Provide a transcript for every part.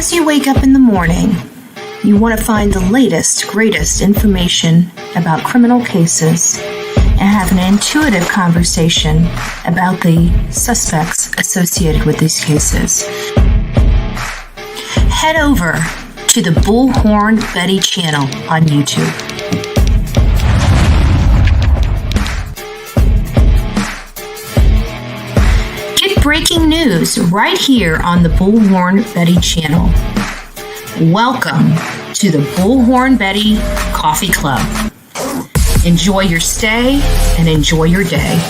As you wake up in the morning, you want to find the latest, greatest information about criminal cases and have an intuitive conversation about the suspects associated with these cases. Head over to the Bullhorn Betty channel on YouTube. Get breaking news right here on the Bullhorn Betty channel. Welcome to the Bullhorn Betty Coffee Club. Enjoy your stay and enjoy your day.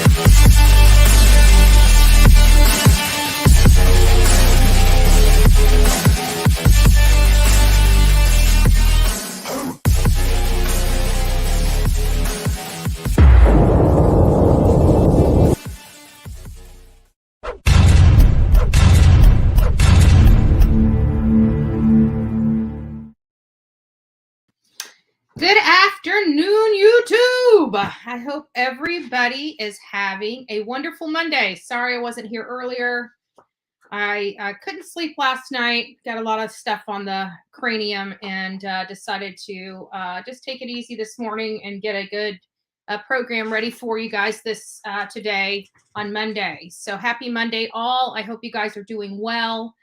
Good afternoon, YouTube. I hope everybody is having a wonderful Monday. Sorry I wasn't here earlier. I couldn't sleep last night. Got a lot of stuff on the cranium and decided to just take it easy this morning and get a good program ready for you guys this today on Monday. So happy Monday all. I hope you guys are doing well.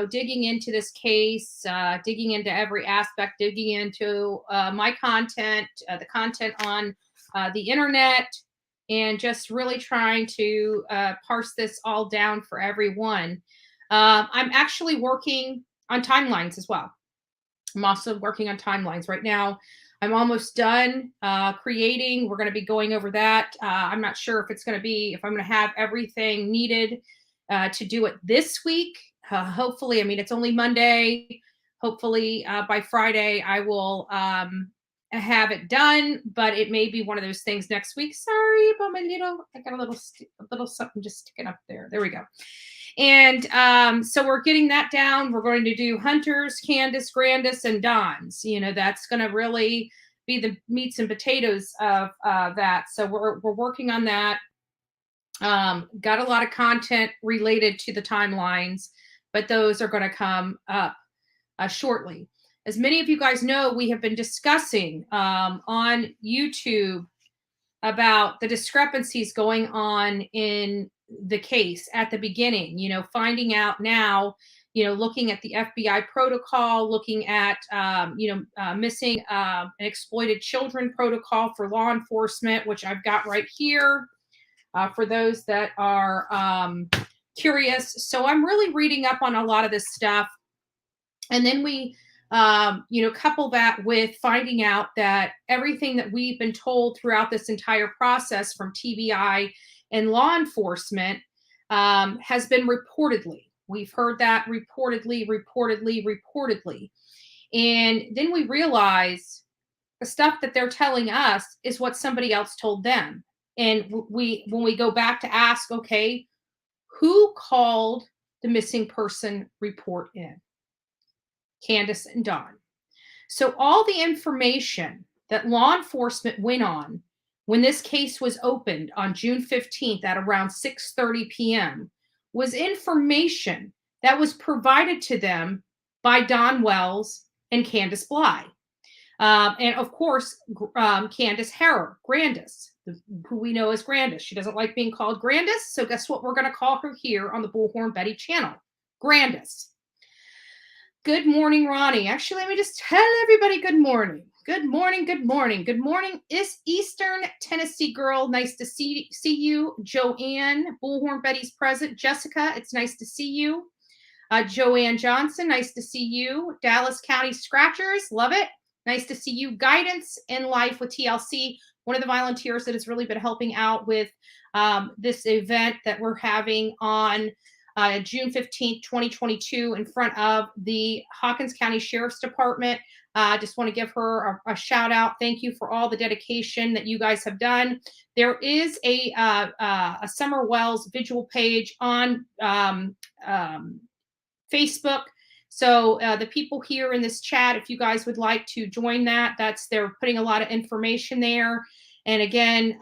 Digging into this case, digging into every aspect, digging into my content, the content on the internet, and just really trying to parse this all down for everyone. I'm actually working on timelines as well. I'm also working on timelines right now. I'm almost done creating. We're going to be going over that. I'm not sure if I'm going to have everything needed to do it this week. Hopefully, it's only Monday. Hopefully by Friday I will have it done, but it may be one of those things next week. Sorry about I got a little something just sticking up there. There we go. And so we're getting that down. We're going to do Hunters, Candus, Grandis, and Dons. That's going to really be the meats and potatoes of that. So we're working on that. Got a lot of content related to the timelines, but those are going to come up shortly. As many of you guys know, we have been discussing on YouTube about the discrepancies going on in the case at the beginning, finding out now, looking at the FBI protocol, looking at, missing and exploited children protocol for law enforcement, which I've got right here. For those that are curious. So I'm really reading up on a lot of this stuff. And then we, couple that with finding out that everything that we've been told throughout this entire process from TBI and law enforcement has been reportedly. We've heard that reportedly. And then we realize the stuff that they're telling us is what somebody else told them. And when we go back to ask, okay, who called the missing person report in? Candus and Don. So all the information that law enforcement went on when this case was opened on June 15th at around 6:30 p.m. was information that was provided to them by Don Wells and Candus LIE. And of course, Candace Harrer, Grandis, who we know as Grandis. She doesn't like being called Grandis, so guess what? We're going to call her here on the Bullhorn Betty channel, Grandis. Good morning, Ronnie. Actually, let me just tell everybody good morning. Good morning, good morning. Good morning, Eastern Tennessee girl. Nice to see you. Joanne, Bullhorn Betty's present. Jessica, it's nice to see you. Joanne Johnson, nice to see you. Dallas County Scratchers, love it. Nice to see you. Guidance in Life with TLC, one of the volunteers that has really been helping out with this event that we're having on June 15th, 2022 in front of the Hawkins County Sheriff's Department. I just want to give her a shout out. Thank you for all the dedication that you guys have done. There is a Summer Wells visual page on Facebook. So the people here in this chat, if you guys would like to join that, they're putting a lot of information there. And again,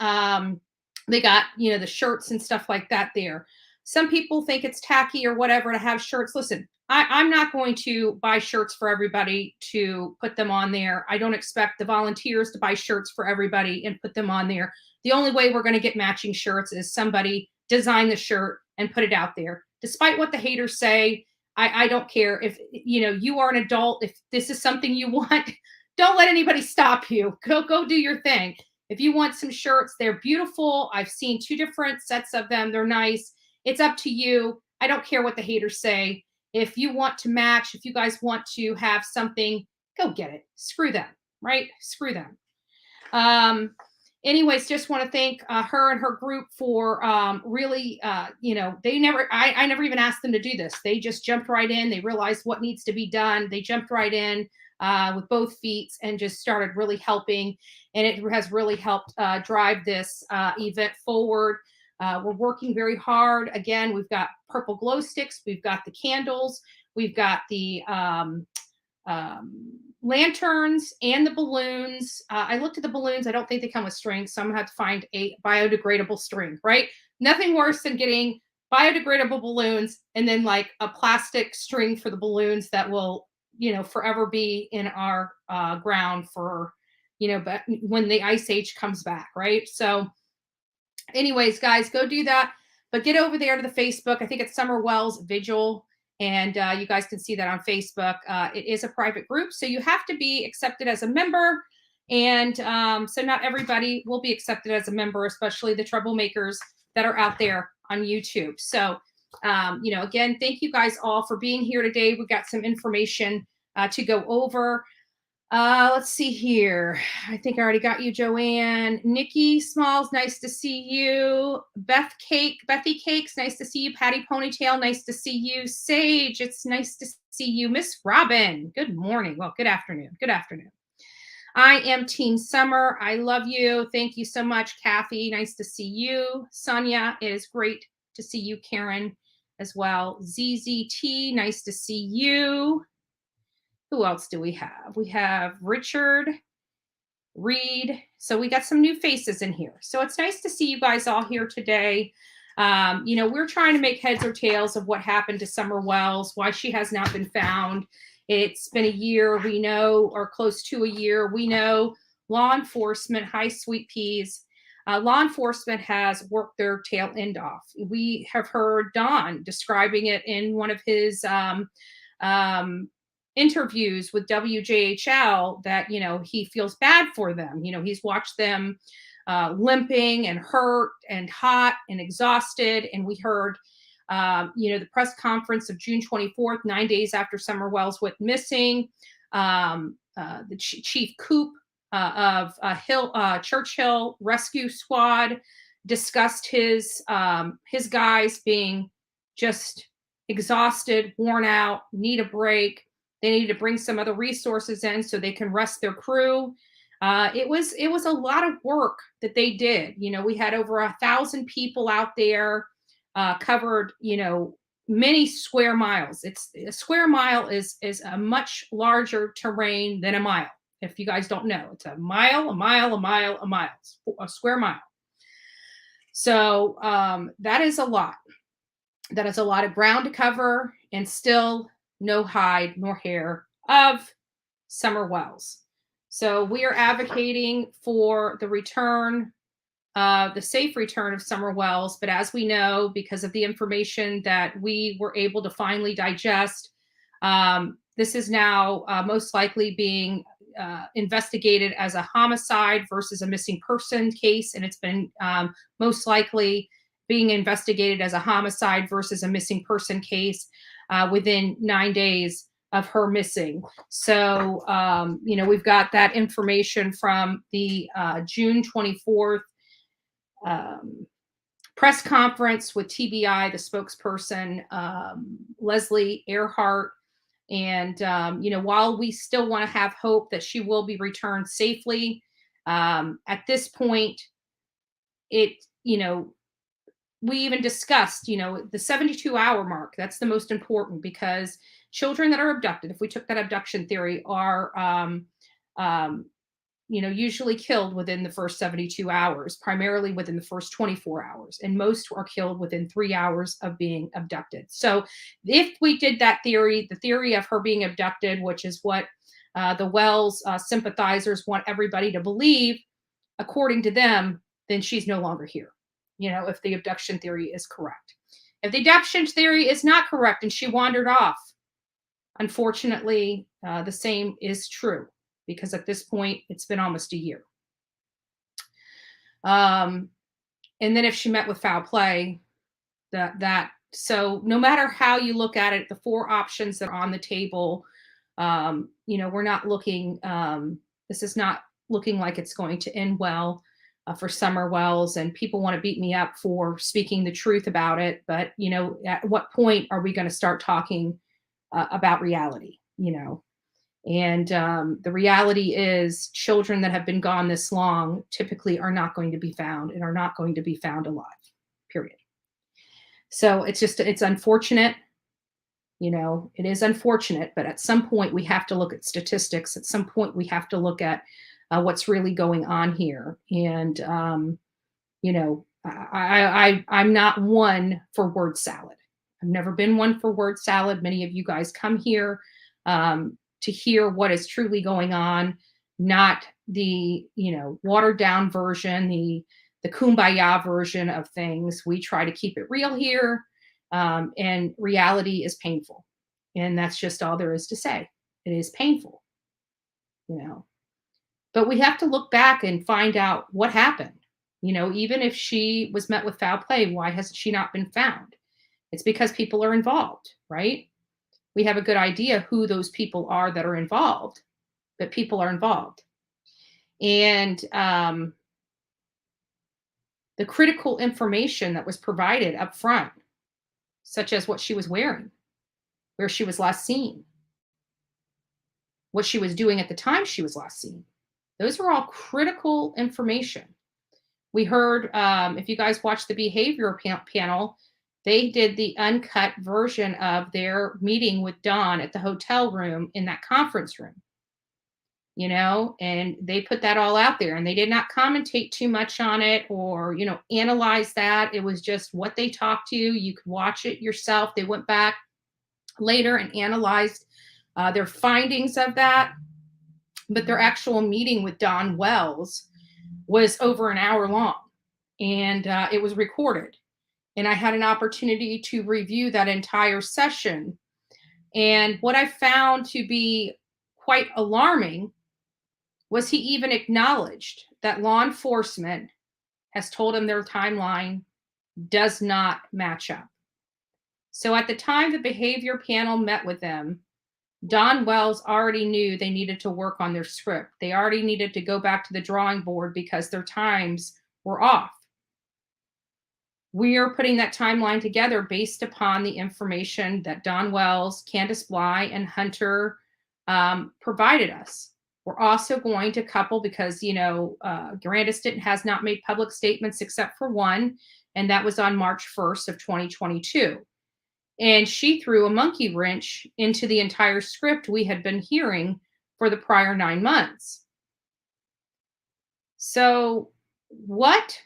they got, the shirts and stuff like that there. some people think it's tacky or whatever to have shirts. Listen, I'm not going to buy shirts for everybody to put them on there. I don't expect the volunteers to buy shirts for everybody and put them on there. The only way we're going to get matching shirts is somebody design the shirt and put it out there. Despite what the haters say, I don't care. If you are an adult, if this is something you want, don't let anybody stop you. Go do your thing. If you want some shirts, they're beautiful. I've seen 2 different sets of them. They're nice. It's up to you. I don't care what the haters say. If you want to match, if you guys want to have something, go get it. Screw them, right? Screw them. Anyways, just want to thank her and her group for really, they never, I never even asked them to do this. They just jumped right in. They realized what needs to be done. They jumped right in with both feet and just started really helping. And it has really helped drive this event forward. We're working very hard. Again, we've got purple glow sticks. We've got the candles. We've got the lanterns and the balloons. I looked at the balloons. I don't think they come with strings, so I'm gonna have to find a biodegradable string, right? Nothing worse than getting biodegradable balloons and then like a plastic string for the balloons that will, forever be in our ground for, but when the ice age comes back, right? So anyways, guys, go do that. But get over there to the Facebook. I think it's Summer Wells Vigil. And you guys can see that on Facebook. It is a private group, so you have to be accepted as a member. And so not everybody will be accepted as a member, especially the troublemakers that are out there on YouTube. So, again, thank you guys all for being here today. We've got some information to go over. Let's see here. I think I already got you, Joanne. Nikki Smalls, nice to see you. Bethy Cakes, nice to see you. Patty Ponytail, nice to see you. Sage, it's nice to see you. Miss Robin, good morning. Well, good afternoon. Good afternoon. I am Team Summer. I love you. Thank you so much, Kathy. Nice to see you. Sonia, it is great to see you. Karen as well. ZZT, nice to see you. Who else do we have? We have Richard, Reed. So we got some new faces in here. So it's nice to see you guys all here today. We're trying to make heads or tails of what happened to Summer Wells, why she has not been found. It's been a year, we know, or close to a year. We know law enforcement, hi, sweet peas. Law enforcement has worked their tail end off. We have heard Don describing it in one of his interviews with WJHL that, he feels bad for them. He's watched them limping and hurt and hot and exhausted. And we heard, the press conference of June 24th, 9 days after Summer Wells went missing. The Chief Coop of Churchill Rescue Squad discussed his guys being just exhausted, worn out, need a break. They needed to bring some other resources in so they can rest their crew. It was a lot of work that they did. We had over 1,000 people out there, covered, many square miles. A square mile is a much larger terrain than a mile. If you guys don't know, it's a mile, a square mile. So that is a lot. That is a lot of ground to cover, and still no hide nor hair of Summer Wells. So we are advocating for the return, the safe return of Summer Wells. But as we know, because of the information that we were able to finally digest, this is now most likely being investigated as a homicide versus a missing person case. And it's been most likely being investigated as a homicide versus a missing person case within 9 days of her missing. So, we've got that information from the June 24th press conference with TBI, the spokesperson, Leslie Earhart. And, while we still want to have hope that she will be returned safely, at this point, we even discussed, the 72-hour mark. That's the most important, because children that are abducted, if we took that abduction theory, are usually killed within the first 72 hours, primarily within the first 24 hours, and most are killed within 3 hours of being abducted. So if we did that theory, the theory of her being abducted, which is what the Wells sympathizers want everybody to believe, according to them, then she's no longer here, if the abduction theory is correct. If the abduction theory is not correct and she wandered off, unfortunately, the same is true, because at this point, it's been almost a year. And then if she met with foul play, so no matter how you look at it, the 4 options that are on the table, we're not looking, this is not looking like it's going to end well for Summer Wells, and people want to beat me up for speaking the truth about it. But, at what point are we going to start talking about reality, And the reality is children that have been gone this long typically are not going to be found and are not going to be found alive, period. So it's unfortunate. It is unfortunate, but at some point we have to look at statistics. At some point we have to look at what's really going on here. And, I'm not one for word salad. I've never been one for word salad. Many of you guys come here to hear what is truly going on, not the, watered down version, the kumbaya version of things. We try to keep it real here. And reality is painful. And that's just all there is to say. It is painful, But we have to look back and find out what happened. Even if she was met with foul play, why has she not been found? It's because people are involved, right? We have a good idea who those people are that are involved, but people are involved. And the critical information that was provided up front, such as what she was wearing, where she was last seen, what she was doing at the time she was last seen. Those are all critical information. We heard, if you guys watched the behavior panel, they did the uncut version of their meeting with Dawn at the hotel room in that conference room, and they put that all out there, and they did not commentate too much on it or, analyze that. It was just what they talked to. You could watch it yourself. They went back later and analyzed their findings of that. But their actual meeting with Dawn Wells was over an hour long, and it was recorded. And I had an opportunity to review that entire session. And what I found to be quite alarming was he even acknowledged that law enforcement has told him their timeline does not match up. So at the time the behavior panel met with them, Dawn Wells already knew they needed to work on their script. They already needed to go back to the drawing board because their times were off. We are putting that timeline together based upon the information that Dawn Wells, Candus LIE, and Hunter provided us. We're also going to couple, because, Grandiston has not made public statements except for one, and that was on March 1st of 2022. And she threw a monkey wrench into the entire script we had been hearing for the prior 9 months. So what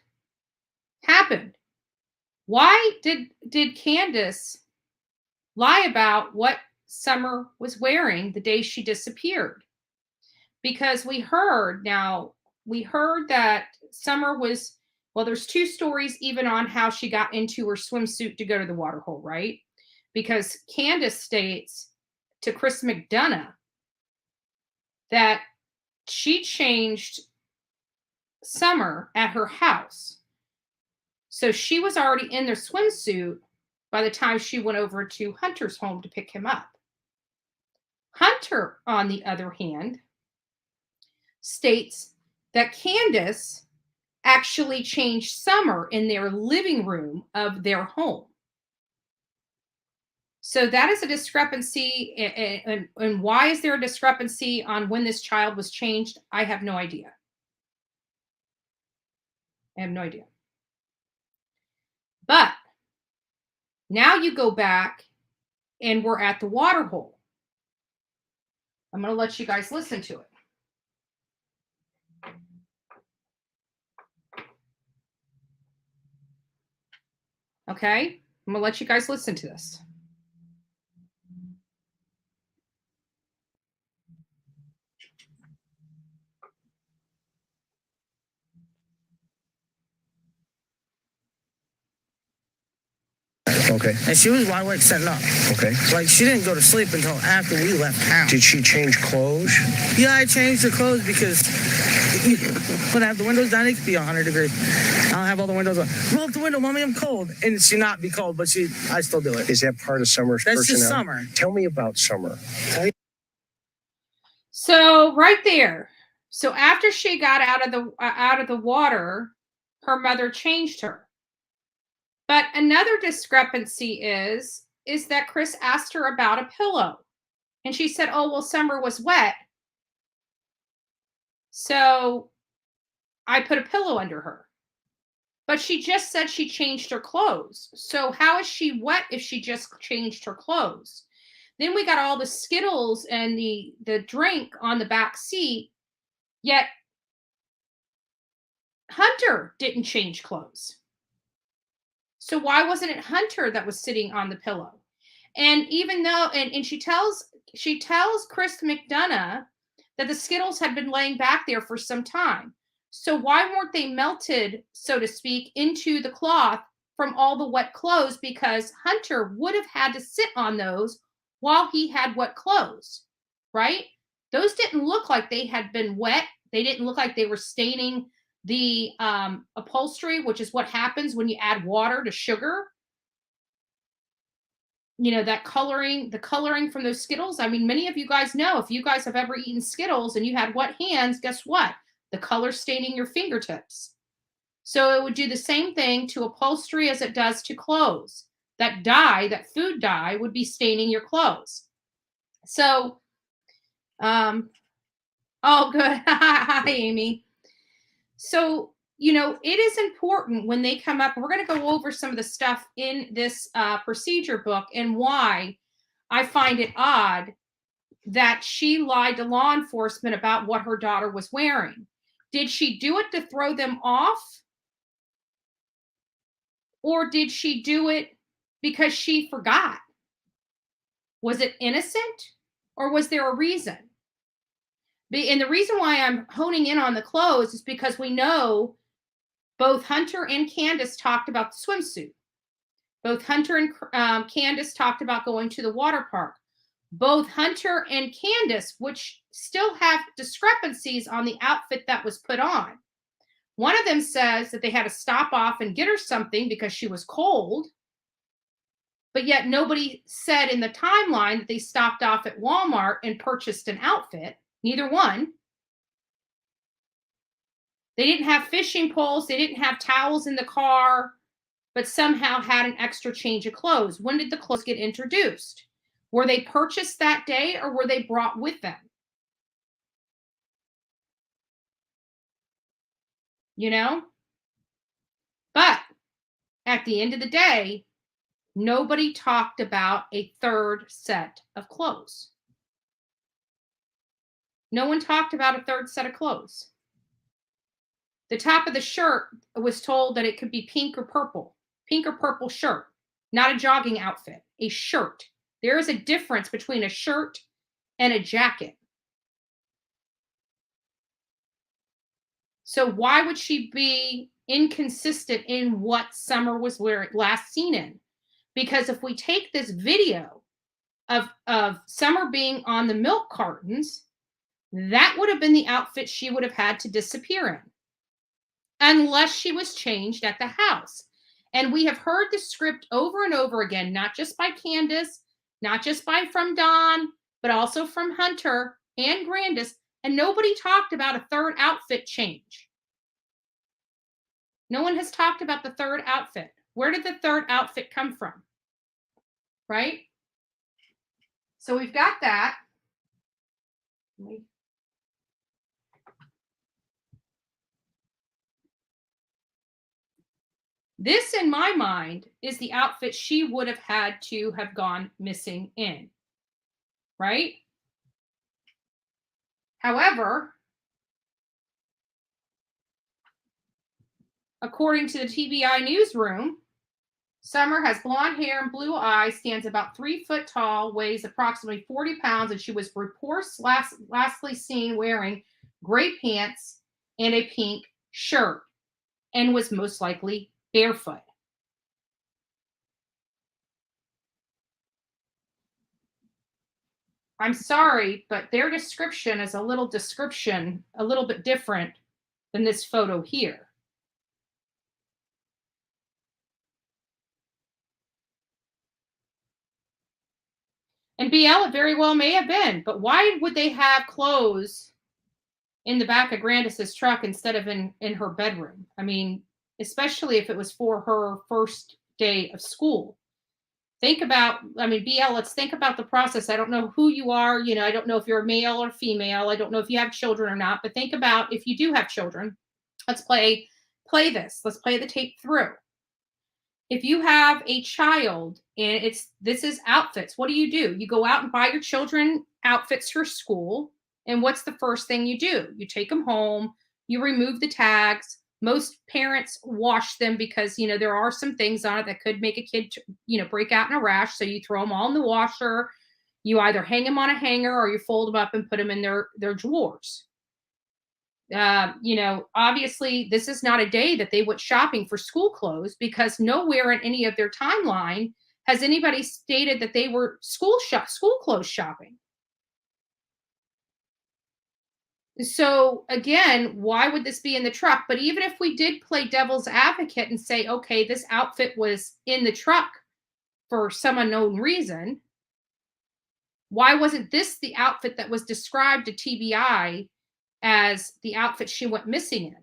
happened? Why did Candus lie about what Summer was wearing the day she disappeared? Because we heard that Summer was, well, there's 2 stories even on how she got into her swimsuit to go to the water hole, right? Because Candus states to Chris McDonough that she changed Summer at her house. So she was already in their swimsuit by the time she went over to Hunter's home to pick him up. Hunter, on the other hand, states that Candus actually changed Summer in their living room of their home. So that is a discrepancy. And why is there a discrepancy on when this child was changed? I have no idea. But now you go back and we're at the water hole. I'm going to let you guys listen to it. Okay? I'm going to let you guys listen to this. Okay. And she was wide awake setting up. Okay. Like, she didn't go to sleep until after we left town. Did she change clothes? Yeah, I changed her clothes because when I have the windows down, it could be 100 degrees. I'll have all the windows on. Roll up the window, Mommy, I'm cold. And she not be cold, but I still do it. Is that part of Summer's That's personality? just Summer. Tell me about Summer. So right there. So after she got out of the water, her mother changed her. But another discrepancy is that Chris asked her about a pillow. And she said, "Oh, well, Summer was wet. So I put a pillow under her." But she just said she changed her clothes. So how is she wet if she just changed her clothes? Then we got all the Skittles and the drink on the back seat, yet Hunter didn't change clothes. So why wasn't it Hunter that was sitting on the pillow? And even though, and she tells Chris McDonough that the Skittles had been laying back there for some time. So why weren't they melted, so to speak, into the cloth from all the wet clothes? Because Hunter would have had to sit on those while he had wet clothes, right? Those didn't look like they had been wet. They didn't look like they were staining the upholstery, which is what happens when you add water to sugar. You know, that coloring, the coloring from those Skittles. I mean, many of you guys know, if you guys have ever eaten Skittles and you had wet hands, guess what? The color staining your fingertips. So it would do the same thing to upholstery as it does to clothes. That dye, that food dye, would be staining your clothes. So, oh, good. Hi, Amy. So, you know, it is important when they come up, and we're going to go over some of the stuff in this procedure book and why I find it odd that she lied to law enforcement about what her daughter was wearing. Did she do it to throw them off? Or did she do it because she forgot? Was it innocent? Or was there a reason? And the reason why I'm honing in on the clothes is because we know both Hunter and Candus talked about the swimsuit. Both Hunter and Candus talked about going to the water park. Both Hunter and Candus, which still have discrepancies on the outfit that was put on. One of them says that they had to stop off and get her something because she was cold. But yet nobody said in the timeline that they stopped off at Walmart and purchased an outfit. Neither one. They didn't have fishing poles. They didn't have towels in the car, but somehow had an extra change of clothes. When did the clothes get introduced? Were they purchased that day or were they brought with them? You know? But at the end of the day, nobody talked about a third set of clothes. No one talked about a third set of clothes. The top of the shirt was told that it could be pink or purple shirt, not a jogging outfit, a shirt. There is a difference between a shirt and a jacket. So why would she be inconsistent in what Summer was wearing last seen in? Because if we take this video of Summer being on the milk cartons, that would have been the outfit she would have had to disappear in, unless she was changed at the house. And we have heard the script over and over again, not just by Candus, not just from Dawn, but also from Hunter and Grandis. And nobody talked about a third outfit change. No one has talked about the third outfit. Where did the third outfit come from? Right? So we've got that. This, in my mind, is the outfit she would have had to have gone missing in. Right? However, according to the TBI newsroom, Summer has blonde hair and blue eyes, stands about 3 foot tall, weighs approximately 40 pounds, and she was lastly seen wearing gray pants and a pink shirt and was most likely barefoot. I'm sorry, but their description is a little bit different than this photo here. And BL, it very well may have been, but why would they have clothes in the back of Grandis's truck instead of in her bedroom? I mean, especially if it was for her first day of school. Think about, BL, let's think about the process. I don't know who you are. I don't know if you're a male or female. I don't know if you have children or not, but think about if you do have children. Let's play this. Let's play the tape through. If you have a child and this is outfits, what do? You go out and buy your children outfits for school. And what's the first thing you do? You take them home, you remove the tags. Most parents wash them because, there are some things on it that could make a kid, break out in a rash. So you throw them all in the washer. You either hang them on a hanger or you fold them up and put them in their drawers. Obviously this is not a day that they went shopping for school clothes, because nowhere in any of their timeline has anybody stated that they were school clothes shopping. So again, why would this be in the truck? But even if we did play devil's advocate and say, okay, this outfit was in the truck for some unknown reason, why wasn't this the outfit that was described to TBI as the outfit she went missing in?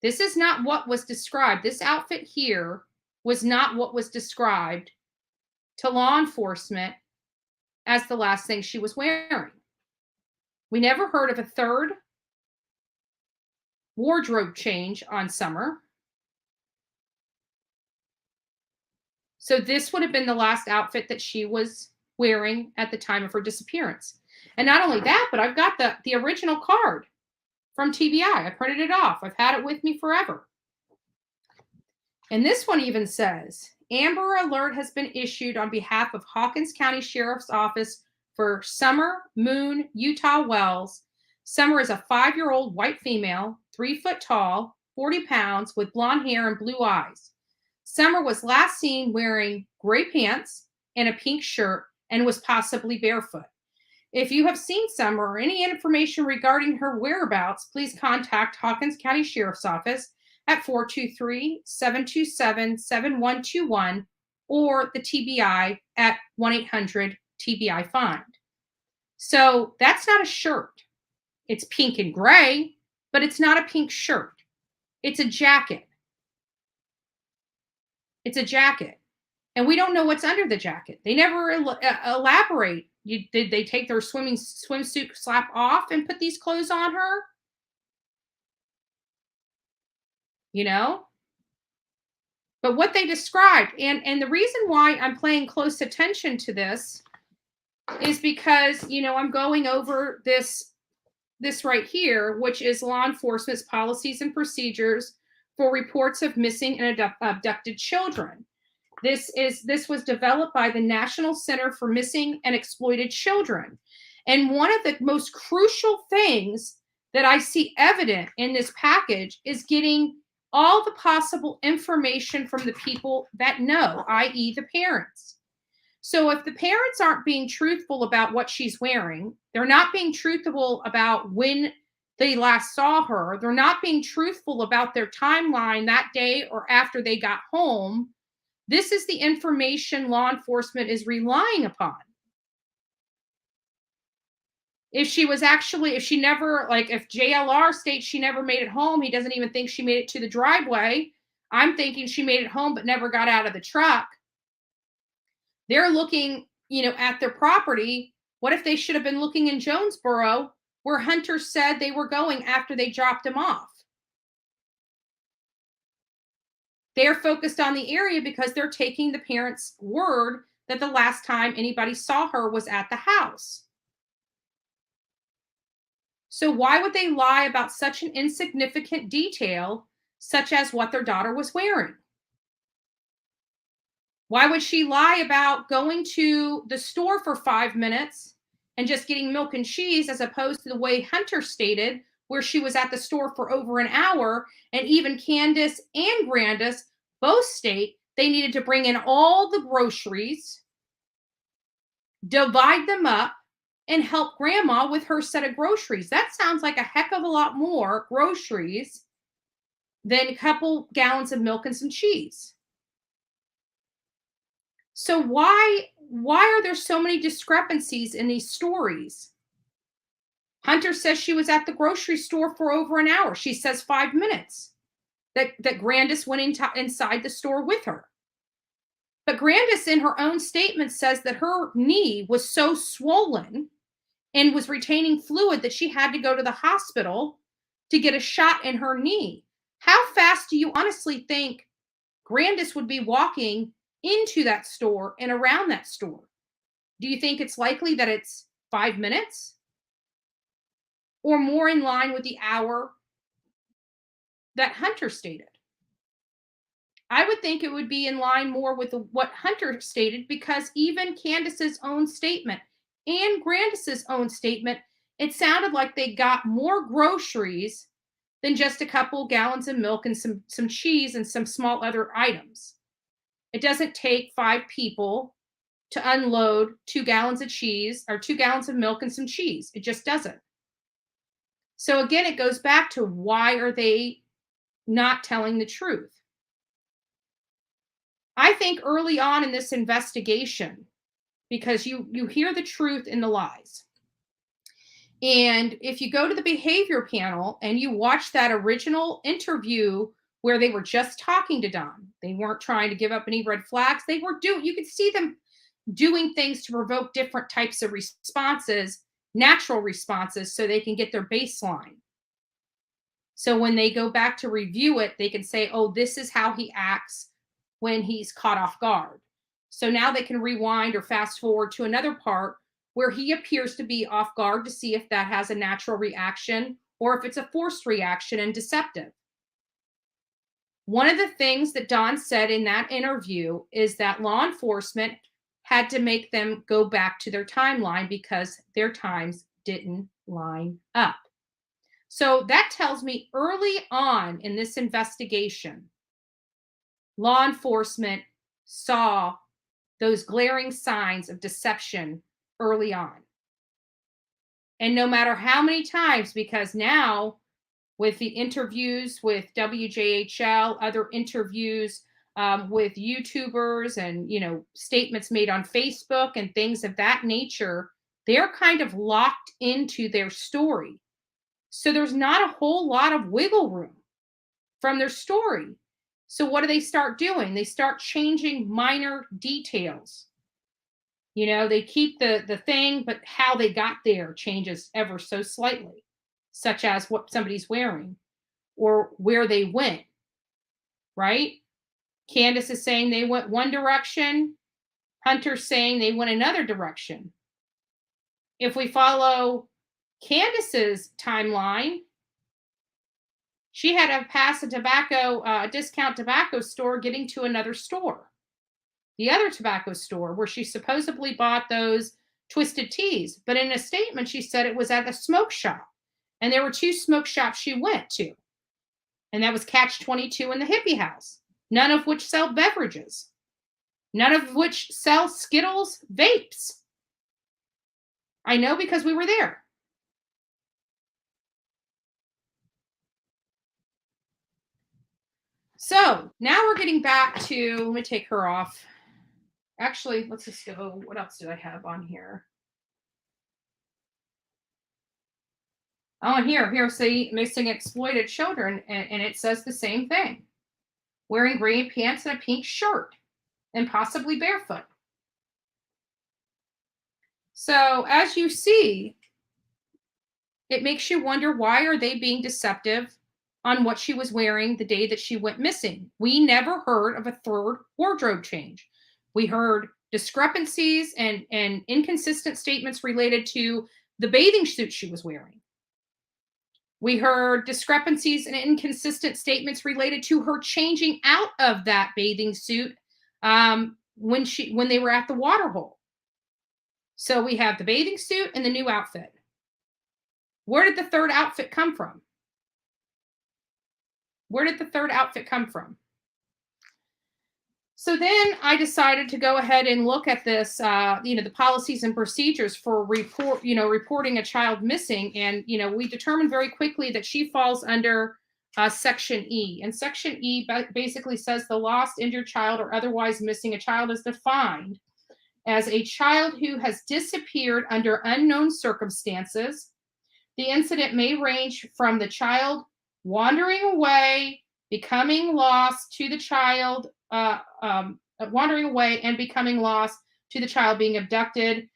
This is not what was described. This outfit here was not what was described to law enforcement as the last thing she was wearing. We never heard of a third wardrobe change on Summer. So this would have been the last outfit that she was wearing at the time of her disappearance. And not only that, but I've got the original card from TBI. I printed it off. I've had it with me forever. And this one even says, Amber Alert has been issued on behalf of Hawkins County Sheriff's Office for Summer Moon Utah Wells. Summer is a 5-year-old white female, 3 foot tall, 40 pounds, with blonde hair and blue eyes. Summer was last seen wearing gray pants and a pink shirt and was possibly barefoot. If you have seen Summer or any information regarding her whereabouts, please contact Hawkins County Sheriff's Office at 423-727-7121 or the TBI at 1-800-TBI-FIND. So that's not a shirt. It's pink and gray, but it's not a pink shirt. It's a jacket. It's a jacket. And we don't know what's under the jacket. They never elaborate. Did they take their swimsuit slap off and put these clothes on her? But what they described, and the reason why I'm paying close attention to this is because, I'm going over this right here, which is law enforcement's policies and procedures for reports of missing and abducted children. This was developed by the National Center for Missing and Exploited Children. And one of the most crucial things that I see evident in this package is getting all the possible information from the people that know, i.e. the parents. So if the parents aren't being truthful about what she's wearing, they're not being truthful about when they last saw her, they're not being truthful about their timeline that day or after they got home, this is the information law enforcement is relying upon. If JLR states she never made it home, he doesn't even think she made it to the driveway. I'm thinking she made it home but never got out of the truck. They're looking, at their property. What if they should have been looking in Jonesboro, where Hunter said they were going after they dropped him off? They're focused on the area because they're taking the parents' word that the last time anybody saw her was at the house. So why would they lie about such an insignificant detail, such as what their daughter was wearing? Why would she lie about going to the store for 5 minutes and just getting milk and cheese, as opposed to the way Hunter stated, where she was at the store for over an hour? And even Candus and Grandis both state they needed to bring in all the groceries, divide them up, and help grandma with her set of groceries. That sounds like a heck of a lot more groceries than a couple gallons of milk and some cheese. So why are there so many discrepancies in these stories? Hunter says she was at the grocery store for over an hour. She says 5 minutes. That Grandis went inside the store with her. But Grandis, in her own statement, says that her knee was so swollen and was retaining fluid that she had to go to the hospital to get a shot in her knee. How fast do you honestly think Grandis would be walking into that store and around that store? Do you think it's likely that it's 5 minutes? Or more in line with the hour that Hunter stated? I would think it would be in line more with what Hunter stated, because even Candus's own statement and Grandis's own statement, it sounded like they got more groceries than just a couple gallons of milk and some cheese and some small other items. It doesn't take 5 people to unload 2 gallons of cheese or 2 gallons of milk and some cheese. It just doesn't. So again, it goes back to, why are they not telling the truth? I think early on in this investigation, because you hear the truth in the lies. And if you go to the behavior panel and you watch that original interview where they were just talking to Don, they weren't trying to give up any red flags. They were you could see them doing things to provoke different types of responses, natural responses, so they can get their baseline. So when they go back to review it, they can say, oh, this is how he acts when he's caught off guard. So now they can rewind or fast forward to another part where he appears to be off guard to see if that has a natural reaction or if it's a forced reaction and deceptive. One of the things that Don said in that interview is that law enforcement had to make them go back to their timeline because their times didn't line up. So that tells me early on in this investigation, law enforcement saw those glaring signs of deception early on. And no matter how many times, because now with the interviews with WJHL, other interviews with YouTubers and, statements made on Facebook and things of that nature, they're kind of locked into their story. So there's not a whole lot of wiggle room from their story. So what do they start doing? They start changing minor details. They keep the thing, but how they got there changes ever so slightly, such as what somebody's wearing or where they went, right? Candus is saying they went one direction. Hunter's saying they went another direction. If we follow Candus's timeline, she had to pass a discount tobacco store getting to another store. The other tobacco store where she supposedly bought those twisted teas. But in a statement, she said it was at a smoke shop. And there were 2 smoke shops she went to. And that was Catch 22 and the Hippie House, none of which sell beverages, none of which sell Skittles vapes. I know because we were there. So now we're getting back to, let me take her off. Actually, let's just go. What else did I have on here? Oh, and here, see, missing exploited children, and it says the same thing. Wearing gray pants and a pink shirt, and possibly barefoot. So as you see, it makes you wonder, why are they being deceptive on what she was wearing the day that she went missing? We never heard of a third wardrobe change. We heard discrepancies and inconsistent statements related to the bathing suit she was wearing. We heard discrepancies and inconsistent statements related to her changing out of that bathing suit when they were at the water hole. So we have the bathing suit and the new outfit. Where did the third outfit come from? Where did the third outfit come from? So then I decided to go ahead and look at this, the policies and procedures for reporting a child missing. And, we determined very quickly that she falls under Section E. And Section E basically says the lost, injured child, or otherwise missing a child is defined as a child who has disappeared under unknown circumstances. The incident may range from the child wandering away, becoming lost, to the child wandering away and becoming lost, to the child being abducted,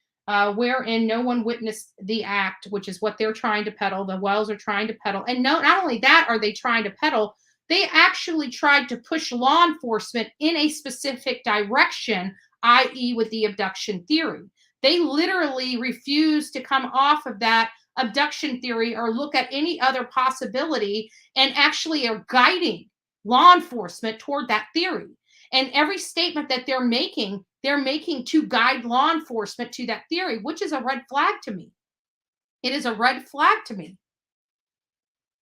wherein no one witnessed the act, which is what they're trying to peddle. The Wells are trying to peddle. And not only that are they trying to peddle, they actually tried to push law enforcement in a specific direction, i.e. with the abduction theory. They literally refused to come off of that abduction theory or look at any other possibility, and actually are guiding law enforcement toward that theory. And every statement that they're making to guide law enforcement to that theory, which is a red flag to me. It is a red flag to me.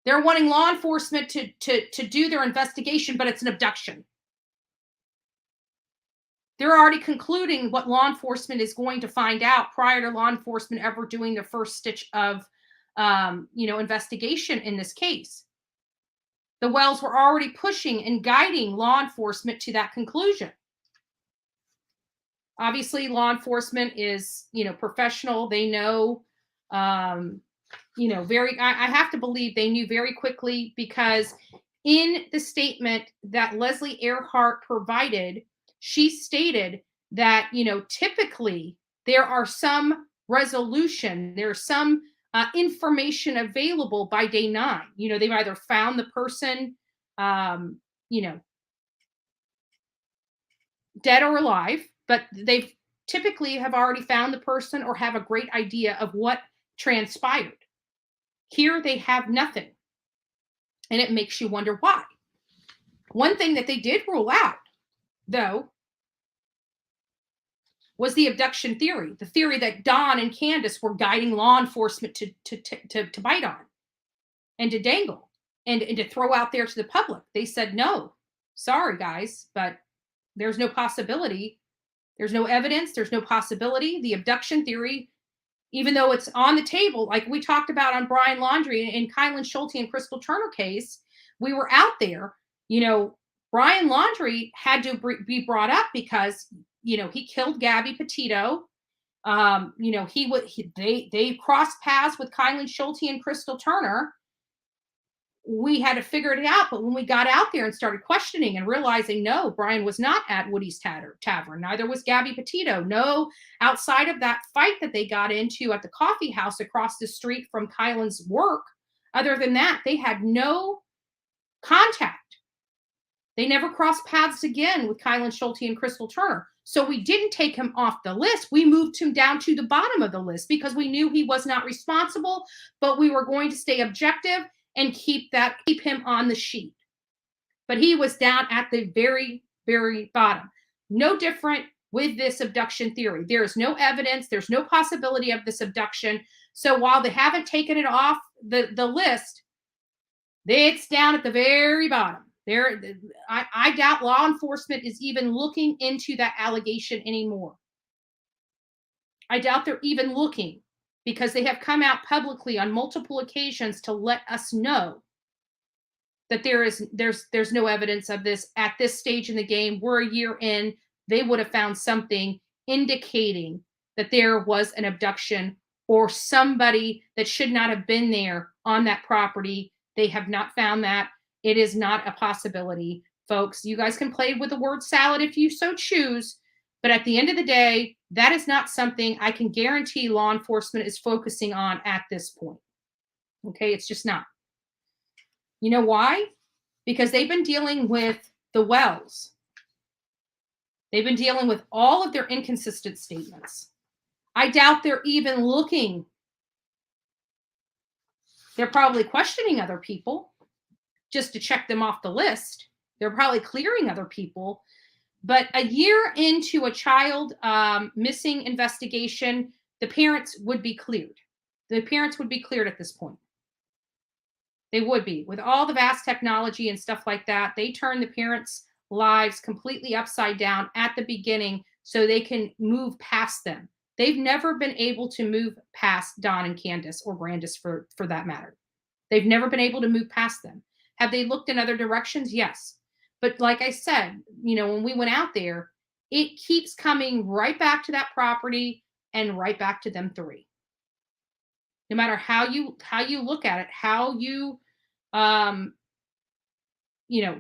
They're wanting law enforcement to do their investigation, but it's an abduction. They're already concluding what law enforcement is going to find out prior to law enforcement ever doing the first stitch of, investigation in this case. The Wells were already pushing and guiding law enforcement to that conclusion. Obviously, law enforcement is, professional. They know, I have to believe they knew very quickly, because in the statement that Leslie Earhart provided, she stated that, typically there are some resolution, there's some information available by day 9. They've either found the person, dead or alive, but they've typically have already found the person or have a great idea of what transpired. Here they have nothing. And it makes you wonder why. One thing that they did rule out, though, was the abduction theory, the theory that Don and Candus were guiding law enforcement to bite on and to dangle and to throw out there to the public. They said, no, sorry, guys, but there's no possibility. There's no evidence. There's no possibility. The abduction theory, even though it's on the table, like we talked about on Brian Laundrie in Kylan Schulte and Crystal Turner case, we were out there, Brian Laundrie had to be brought up because, he killed Gabby Petito. They crossed paths with Kylan Schulte and Crystal Turner. We had to figure it out. But when we got out there and started questioning and realizing, no, Brian was not at Woody's Tavern. Neither was Gabby Petito. No, outside of that fight that they got into at the coffee house across the street from Kylan's work, other than that, they had no contact. They never crossed paths again with Kylan Schulte and Crystal Turner. So we didn't take him off the list. We moved him down to the bottom of the list because we knew he was not responsible, but we were going to stay objective and keep him on the sheet. But he was down at the very, very bottom. No different with this abduction theory. There is no evidence. There's no possibility of this abduction. So while they haven't taken it off the list, it's down at the very bottom. I doubt law enforcement is even looking into that allegation anymore. I doubt they're even looking, because they have come out publicly on multiple occasions to let us know that there's no evidence of this at this stage in the game. We're a year in. They would have found something indicating that there was an abduction or somebody that should not have been there on that property. They have not found that. It is not a possibility, folks. You guys can play with the word salad if you so choose, but at the end of the day, that is not something I can guarantee law enforcement is focusing on at this point. Okay, it's just not. You know why? Because they've been dealing with the Wells. They've been dealing with all of their inconsistent statements. I doubt they're even looking. They're probably questioning other people just to check them off the list. They're probably clearing other people, But a year into a child missing investigation, the parents would be cleared. The parents would be cleared at this point. They would be. With all the vast technology and stuff like that, they turn the parents' lives completely upside down at the beginning so they can move past them. They've never been able to move past Don and Candus, or Brandis for that matter. They've never been able to move past them. Have they looked in other directions? Yes. But like I said, when we went out there, it keeps coming right back to that property and right back to them three. No matter how you look at it, how you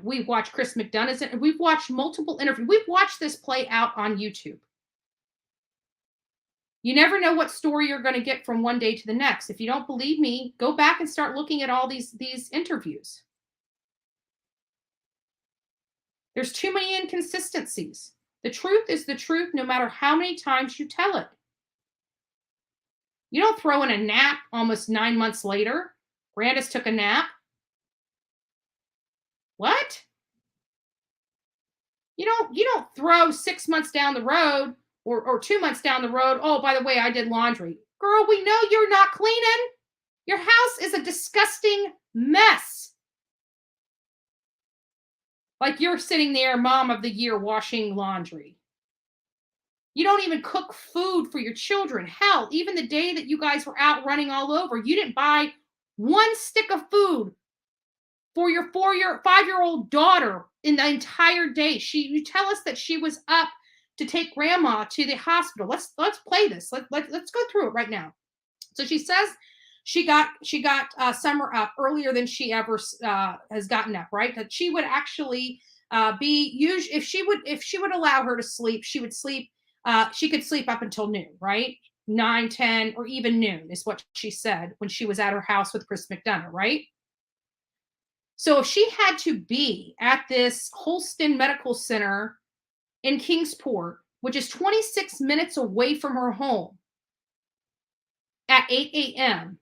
we've watched Chris McDonough's, we've watched multiple interviews. We've watched this play out on YouTube. You never know what story you're going to get from one day to the next. If you don't believe me, go back and start looking at all these interviews. There's too many inconsistencies. The truth is the truth no matter how many times you tell it. You don't throw in a nap almost 9 months later. Brandis took a nap. What? You don't throw 6 months down the road or 2 months down the road. Oh, by the way, I did laundry. Girl, we know you're not cleaning. Your house is a disgusting mess. Like you're sitting there, mom of the year, washing laundry. You don't even cook food for your children. Hell, even the day that you guys were out running all over, you didn't buy one stick of food for your 5-year-old daughter in the entire day. You tell us that she was up to take grandma to the hospital. Let's play this. Let's go through it right now. So she says she got Summer up earlier than she ever has gotten up. Right? That she would actually if she would allow her to sleep, she would sleep. She could sleep up until noon, right? 9, 10, or even noon is what she said when she was at her house with Chris McDonough, right? So if she had to be at this Holston Medical Center in Kingsport, which is 26 minutes away from her home, at 8 a.m.,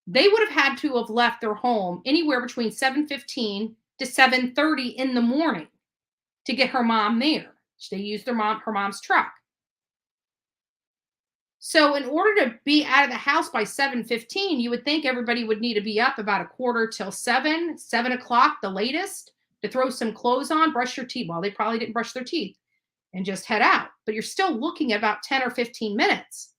they would have had to have left their home anywhere between 7:15 to 7:30 in the morning to get her mom there. They used her mom's truck. So in order to be out of the house by 7:15, you would think everybody would need to be up about a quarter till 7 o'clock, the latest, to throw some clothes on, brush your teeth. Well, they probably didn't brush their teeth and just head out. But you're still looking at about 10 or 15 minutes.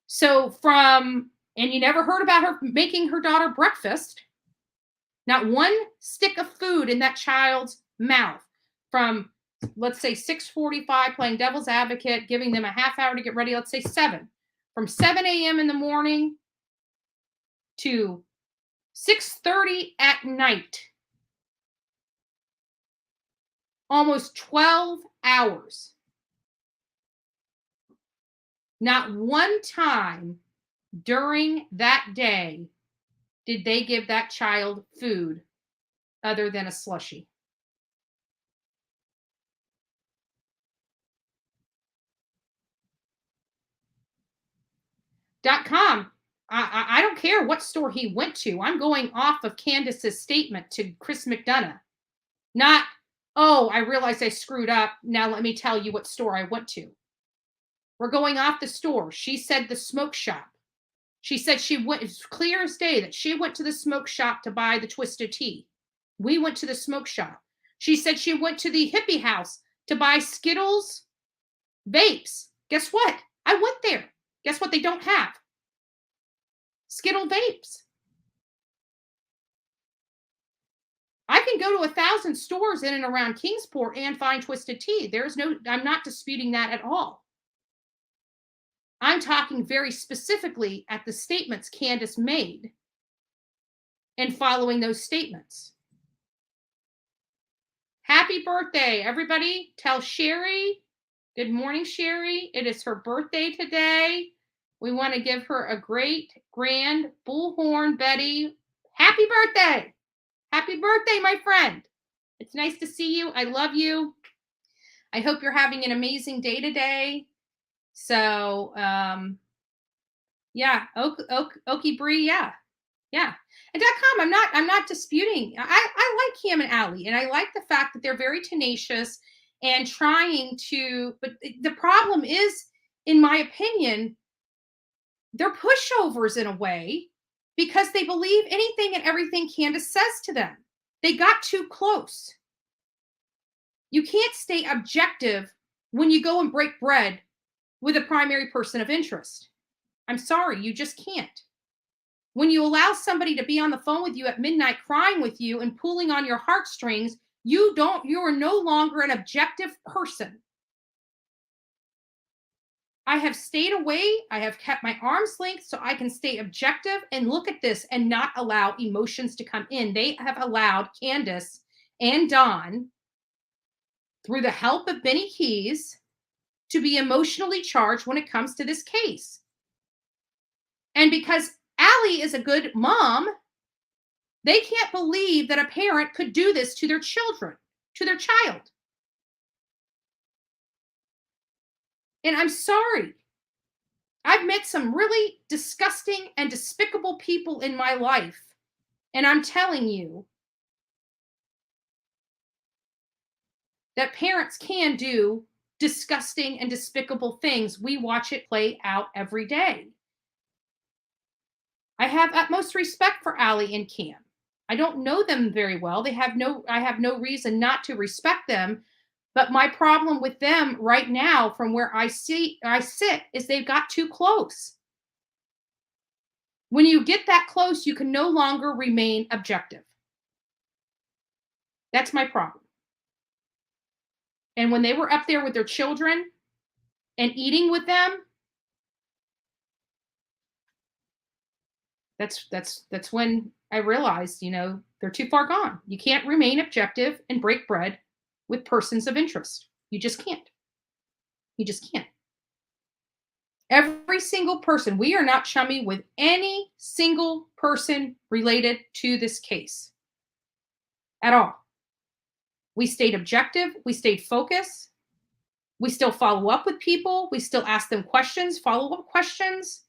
So and you never heard about her making her daughter breakfast. Not one stick of food in that child's mouth from, let's say, 6:45, playing devil's advocate, giving them a half hour to get ready, let's say 7. From 7 a.m. in the morning to 6:30 at night. Almost 12 hours. Not one time during that day did they give that child food other than a slushie. .com. I don't care what store he went to. I'm going off of Candus's statement to Chris McDonough. Not, oh, I realized I screwed up. Now let me tell you what store I went to. We're going off the store. She said the smoke shop. She said she went, it's clear as day that she went to the smoke shop to buy the Twisted Tea. We went to the smoke shop. She said she went to the hippie house to buy Skittles vapes. Guess what? I went there. Guess what they don't have? Skittle vapes. I can go to 1,000 stores in and around Kingsport and find Twisted Tea. I'm not disputing that at all. I'm talking very specifically at the statements Candus made and following those statements. Happy birthday, everybody. Tell Sherry. Good morning, Sherry. It is her birthday today. We want to give her a great, grand Bullhorn Betty. Happy birthday. Happy birthday, my friend. It's nice to see you. I love you. I hope you're having an amazing day today. So, yeah, Okie Bree, yeah. Yeah. And .com, I'm not disputing. I like Cam and Allie, and I like the fact that they're very tenacious and trying to, but the problem is, in my opinion, they're pushovers in a way because they believe anything and everything Candace says to them. They got too close. You can't stay objective when you go and break bread with a primary person of interest. I'm sorry, you just can't. When you allow somebody to be on the phone with you at midnight crying with you and pulling on your heartstrings, you are no longer an objective person. I have stayed away. I have kept my arm's length so I can stay objective and look at this and not allow emotions to come in. They have allowed Candace and Don, through the help of Benny Keys, to be emotionally charged when it comes to this case. And because Allie is a good mom, they can't believe that a parent could do this to their children, to their child. And I'm sorry. I've met some really disgusting and despicable people in my life. And I'm telling you that parents can do disgusting and despicable things. We watch it play out every day. I have utmost respect for Allie and Cam. I don't know them very well. I have no reason not to respect them. But my problem with them right now, from where I sit, is they've got too close. When you get that close, you can no longer remain objective. That's my problem. And when they were up there with their children and eating with them, that's when I realized, they're too far gone. You can't remain objective and break bread with persons of interest. You just can't. You just can't. Every single person, we are not chummy with any single person related to this case at all. We stayed objective. We stayed focused. We still follow up with people. We still ask them questions, follow-up questions.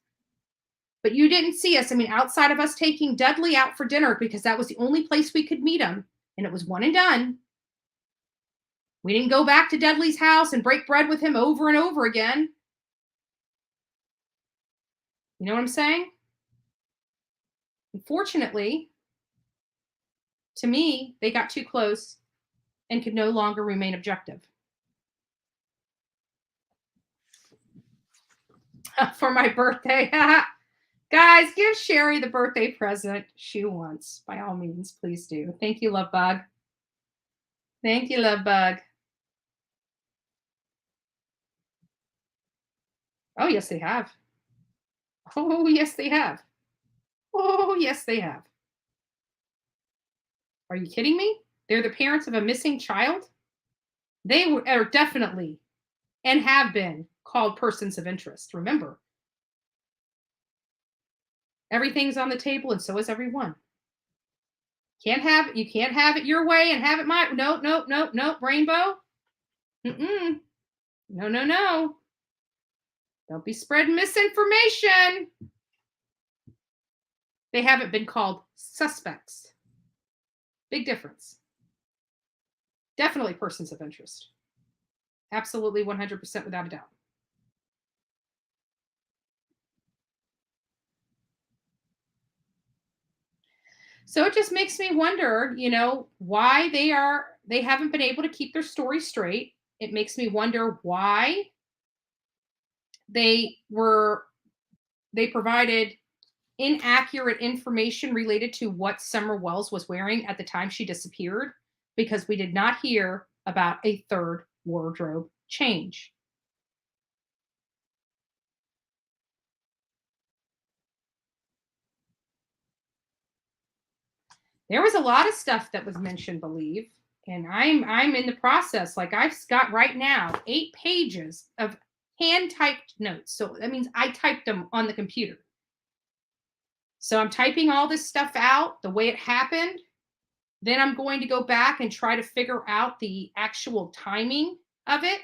But you didn't see us. Outside of us taking Dudley out for dinner because that was the only place we could meet him, and it was one and done. We didn't go back to Dudley's house and break bread with him over and over again. You know what I'm saying? Unfortunately, to me, they got too close and could no longer remain objective. For my birthday. Guys, give Sherry the birthday present she wants. By all means, please do. Thank you, Love Bug. Thank you, Love Bug. Oh, yes, they have. Oh, yes, they have. Oh, yes, they have. Are you kidding me? They're the parents of a missing child? They are definitely and have been called persons of interest. Remember, everything's on the table, and so is everyone. You can't have it your way and have it my. No, Rainbow. No. Don't be spreading misinformation. They haven't been called suspects. Big difference. Definitely persons of interest. Absolutely 100% without a doubt. So it just makes me wonder, why they haven't been able to keep their story straight. It makes me wonder why they provided inaccurate information related to what Summer Wells was wearing at the time she disappeared, because we did not hear about a third wardrobe change. There was a lot of stuff that was mentioned, believe, and I'm in the process. Like I've got right now 8 pages of hand typed notes. So that means I typed them on the computer. So I'm typing all this stuff out the way it happened. Then I'm going to go back and try to figure out the actual timing of it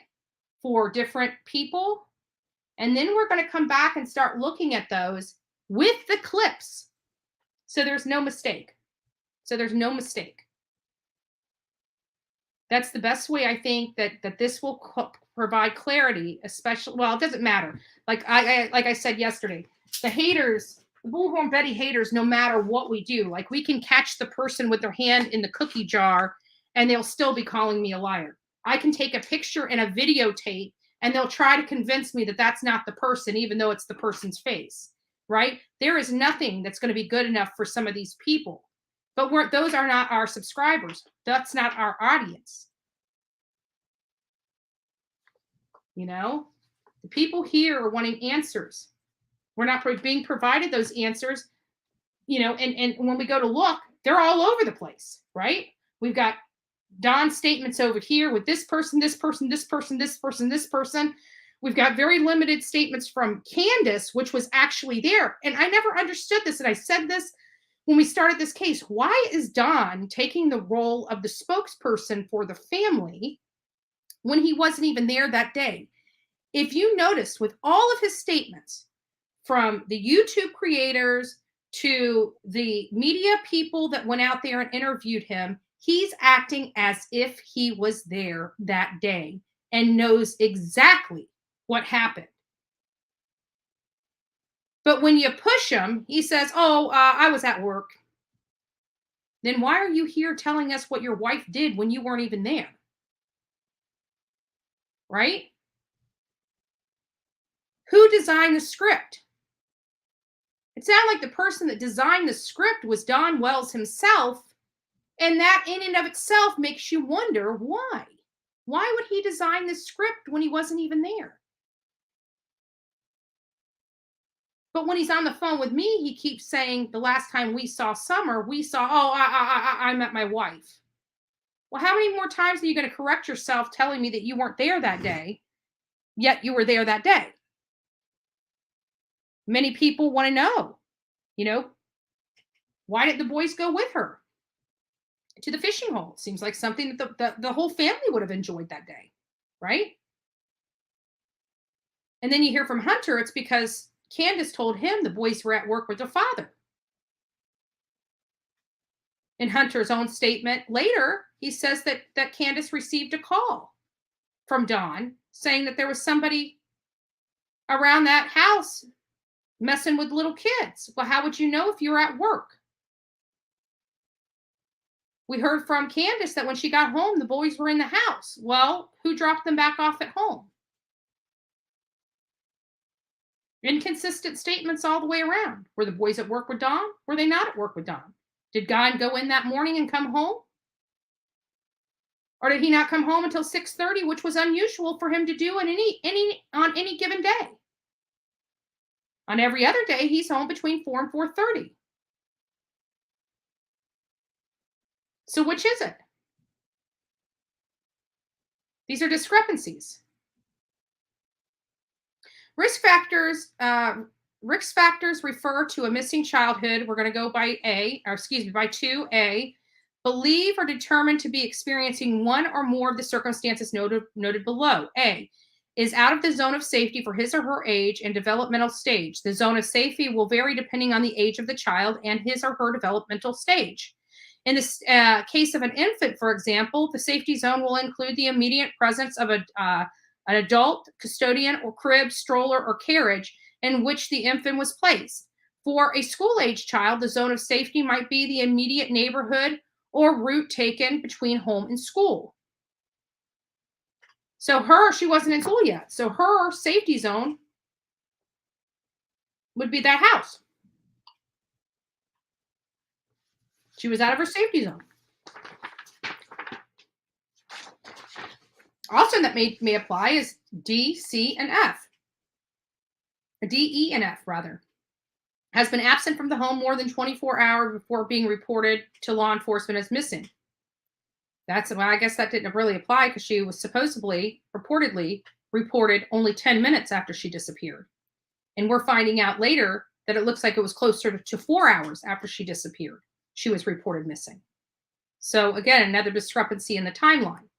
for different people. And then we're going to come back and start looking at those with the clips. So there's no mistake. That's the best way I think that this will provide clarity, especially, well, it doesn't matter. Like I said yesterday, the haters, the Bullhorn Betty haters, no matter what we do, like we can catch the person with their hand in the cookie jar and they'll still be calling me a liar. I can take a picture and a videotape and they'll try to convince me that that's not the person, even though it's the person's face, right? There is nothing that's going to be good enough for some of these people. But those are not our subscribers. That's not our audience. You know, the people here are wanting answers. We're not being provided those answers, you know, and when we go to look, they're all over the place, right? We've got Don's statements over here with this person, this person, this person, this person, this person. We've got very limited statements from Candus, which was actually there. And I never understood this. And I said this when we started this case. Why is Don taking the role of the spokesperson for the family when he wasn't even there that day? If you notice, with all of his statements, from the YouTube creators to the media people that went out there and interviewed him, he's acting as if he was there that day and knows exactly what happened. But when you push him, he says, oh, I was at work. Then why are you here telling us what your wife did when you weren't even there? Right? Who designed the script? It sounded like the person that designed the script was Don Wells himself. And that in and of itself makes you wonder why. Why would he design this script when he wasn't even there? But when he's on the phone with me, he keeps saying the last time we saw Summer, we saw, I met my wife. Well, how many more times are you going to correct yourself telling me that you weren't there that day, yet you were there that day? Many people want to know, you know, why did the boys go with her to the fishing hole? Seems like something that the whole family would have enjoyed that day, right? And then you hear from Hunter, it's because Candus told him the boys were at work with their father. In Hunter's own statement later, he says that Candus received a call from Don saying that there was somebody around that house messing with little kids. Well, how would you know if you were at work? We heard from Candus that when she got home, the boys were in the house. Well, who dropped them back off at home? Inconsistent statements all the way around. Were the boys at work with Don? Were they not at work with Don? Did Don go in that morning and come home? Or did he not come home until 6:30, which was unusual for him to do on any given day? On every other day, he's home between 4 and 4:30. So which is it? These are discrepancies. Risk factors refer to a missing childhood. We're going to go by by 2A. Believe or determined to be experiencing one or more of the circumstances noted below. A, is out of the zone of safety for his or her age and developmental stage. The zone of safety will vary depending on the age of the child and his or her developmental stage. In the case of an infant, for example, the safety zone will include the immediate presence of an adult, custodian, or crib, stroller, or carriage in which the infant was placed. For a school-age child, the zone of safety might be the immediate neighborhood or route taken between home and school. So she wasn't in school yet. So her safety zone would be that house. She was out of her safety zone. Also that may apply is D, C, and F. D, E, and F, rather. Has been absent from the home more than 24 hours before being reported to law enforcement as missing. I guess that didn't really apply because she was reportedly reported only 10 minutes after she disappeared. And we're finding out later that it looks like it was closer to 4 hours after she disappeared. She was reported missing. So again, another discrepancy in the timeline.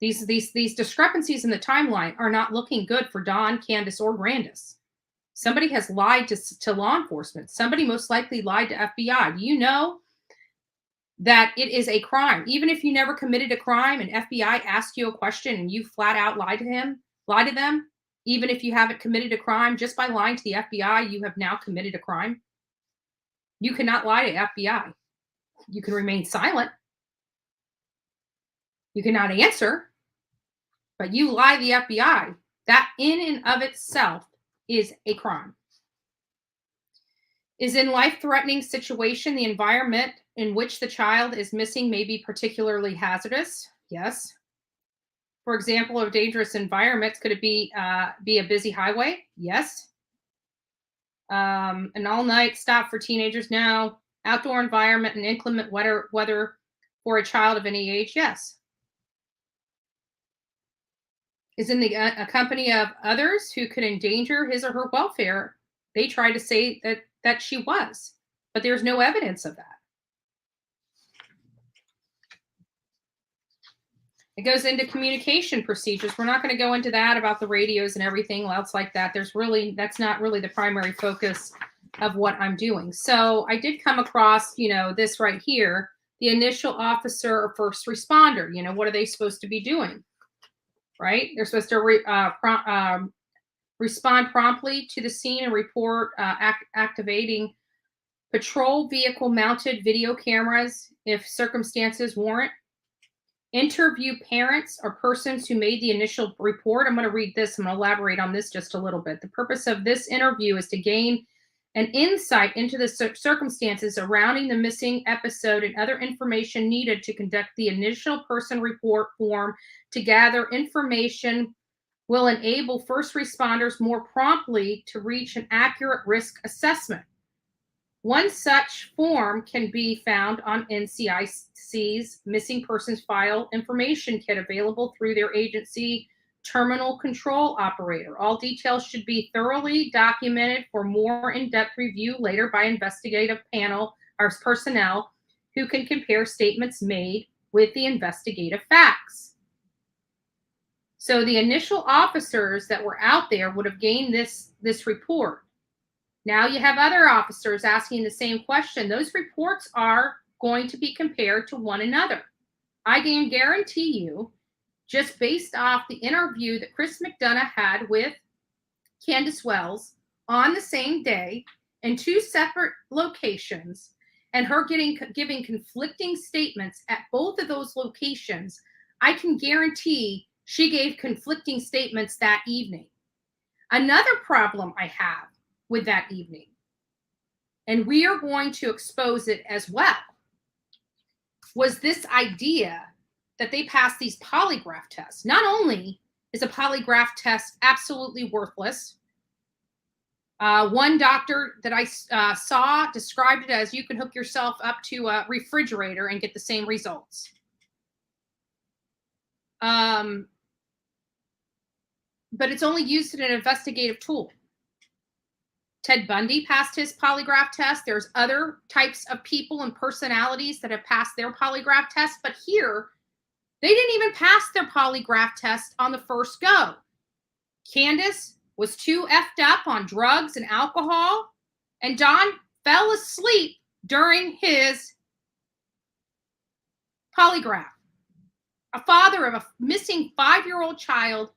These discrepancies in the timeline are not looking good for Don, Candus, or Grandis. Somebody has lied to law enforcement. Somebody most likely lied to FBI. Do you know that it is a crime? Even if you never committed a crime and FBI asked you a question and you flat out lie to them, even if you haven't committed a crime, just by lying to the FBI, you have now committed a crime. You cannot lie to FBI. You can remain silent. You cannot answer, but you lie to the FBI. That in and of itself is a crime. Is in life-threatening situation, the environment in which the child is missing may be particularly hazardous. Yes. For example, of dangerous environments, could it be a busy highway? Yes. An all-night stop for teenagers? No. Outdoor environment and inclement weather for a child of any age? Yes. Is in the company of others who could endanger his or her welfare? They try to say that she was, but there's no evidence of that. It goes into communication procedures. We're not going to go into that about the radios and everything else like that. That's not really the primary focus of what I'm doing. So I did come across, this right here, the initial officer or first responder. What are they supposed to be doing? Right? They're supposed to respond promptly to the scene and report activating patrol vehicle mounted video cameras if circumstances warrant. Interview parents or persons who made the initial report. I'm going to read this. I'm going to elaborate on this just a little bit. The purpose of this interview is to gain an insight into the circumstances surrounding the missing episode and other information needed to conduct the initial person report form. To gather information will enable first responders more promptly to reach an accurate risk assessment. One such form can be found on NCIC's Missing Persons File Information Kit, available through their agency terminal control operator. All details should be thoroughly documented for more in-depth review later by investigative panel or personnel who can compare statements made with the investigative facts. So the initial officers that were out there would have gained this report. Now you have other officers asking the same question. Those reports are going to be compared to one another. I can guarantee you, just based off the interview that Chris McDonough had with Candus Wells on the same day in two separate locations, and her giving conflicting statements at both of those locations, I can guarantee she gave conflicting statements that evening. Another problem I have with that evening, and we are going to expose it as well, was this idea that they passed these polygraph tests. Not only is a polygraph test absolutely worthless, one doctor that I saw described it as you can hook yourself up to a refrigerator and get the same results. But it's only used in an investigative tool. Ted Bundy passed his polygraph test. There's other types of people and personalities that have passed their polygraph test, but here, they didn't even pass their polygraph test on the first go. Candus was too effed up on drugs and alcohol, and Don fell asleep during his polygraph. A father of a missing 5-year-old child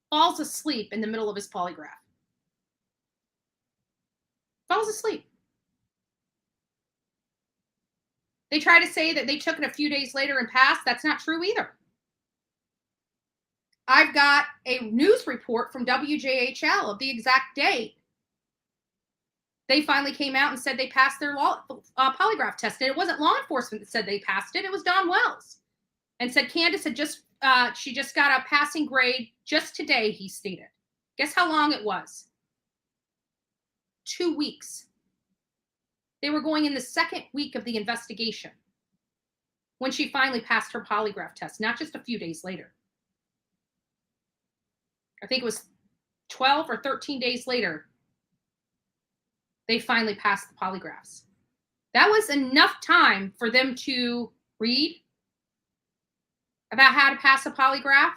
falls asleep in the middle of his polygraph. Falls asleep. They try to say that they took it a few days later and passed. That's not true either. I've got a news report from WJHL of the exact date they finally came out and said they passed their polygraph test. And it wasn't law enforcement that said they passed it. It was Don Wells. And said Candus had she just got a passing grade just today, he stated. Guess how long it was? 2 weeks. They were going in the second week of the investigation when she finally passed her polygraph test, not just a few days later. I think it was 12 or 13 days later, they finally passed the polygraphs. That was enough time for them to read about how to pass a polygraph.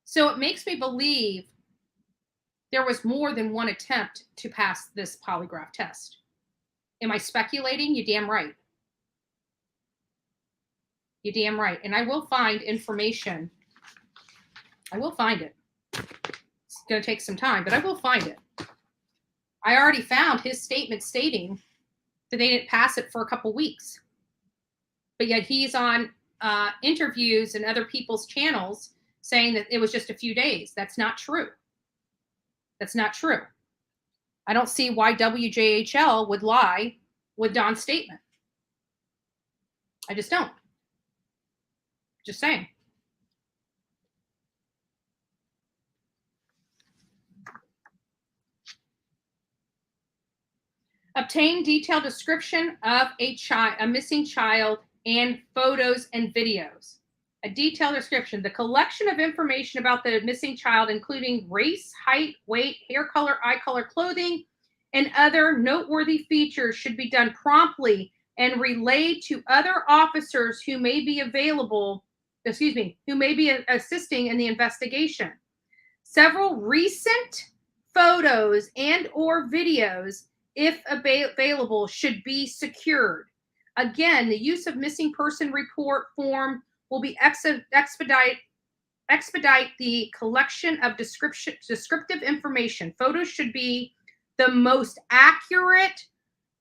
So it makes me believe there was more than one attempt to pass this polygraph test. Am I speculating? You damn right. You damn right. And I will find information. I will find it. It's going to take some time, but I will find it. I already found his statement stating that they didn't pass it for a couple weeks. But yet he's on interviews and other people's channels saying that it was just a few days. That's not true. That's not true. I don't see why WJHL would lie with Don's statement. I just don't. Just saying. Obtain detailed description of a missing child and photos and videos. A detailed description. The collection of information about the missing child, including race, height, weight, hair color, eye color, clothing, and other noteworthy features, should be done promptly and relayed to other officers who may be assisting in the investigation. Several recent photos and or videos, if available, should be secured. Again, the use of missing person report form will be expedite the collection of descriptive information. Photos should be the most accurate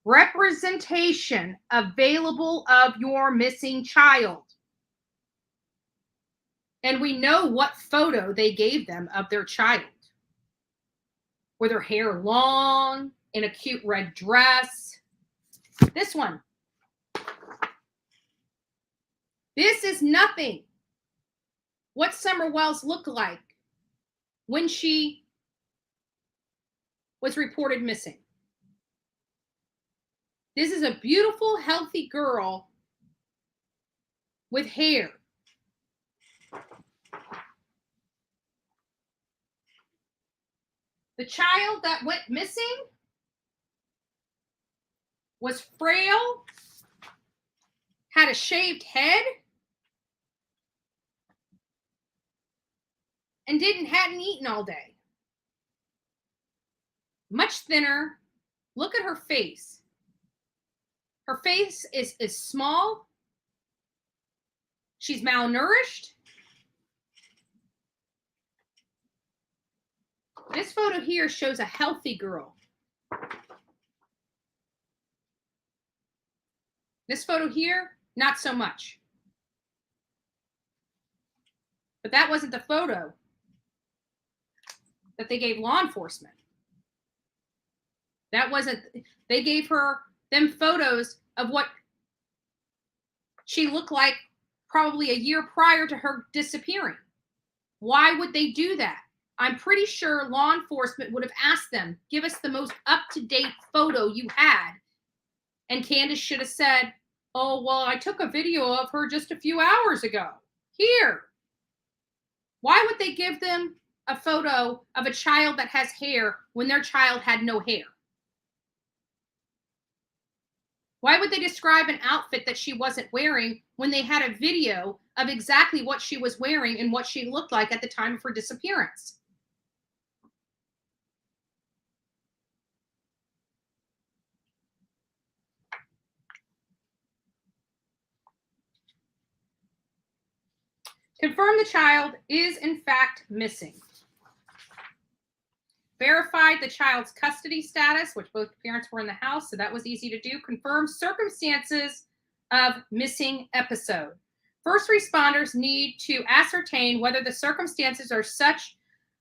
representation available of your missing child. And we know what photo they gave them of their child. With her hair long, in a cute red dress. This one. This is nothing. What Summer Wells looked like when she was reported missing. This is a beautiful, healthy girl with hair. The child that went missing was frail, had a shaved head, and hadn't eaten all day. Much thinner. Look at her face. Her face is small. She's malnourished. This photo here shows a healthy girl. This photo here, not so much. But that wasn't the photo that they gave law enforcement. That wasn't, they gave them photos of what she looked like probably a year prior to her disappearing. Why would they do that? I'm pretty sure law enforcement would have asked them, give us the most up-to-date photo you had. And Candus should have said, oh, well, I took a video of her just a few hours ago. Here. Why would they give them a photo of a child that has hair when their child had no hair? Why would they describe an outfit that she wasn't wearing when they had a video of exactly what she was wearing and what she looked like at the time of her disappearance? Confirm the child is in fact missing. Verified the child's custody status, which both parents were in the house, so that was easy to do. Confirm circumstances of missing episode. First responders need to ascertain whether the circumstances are such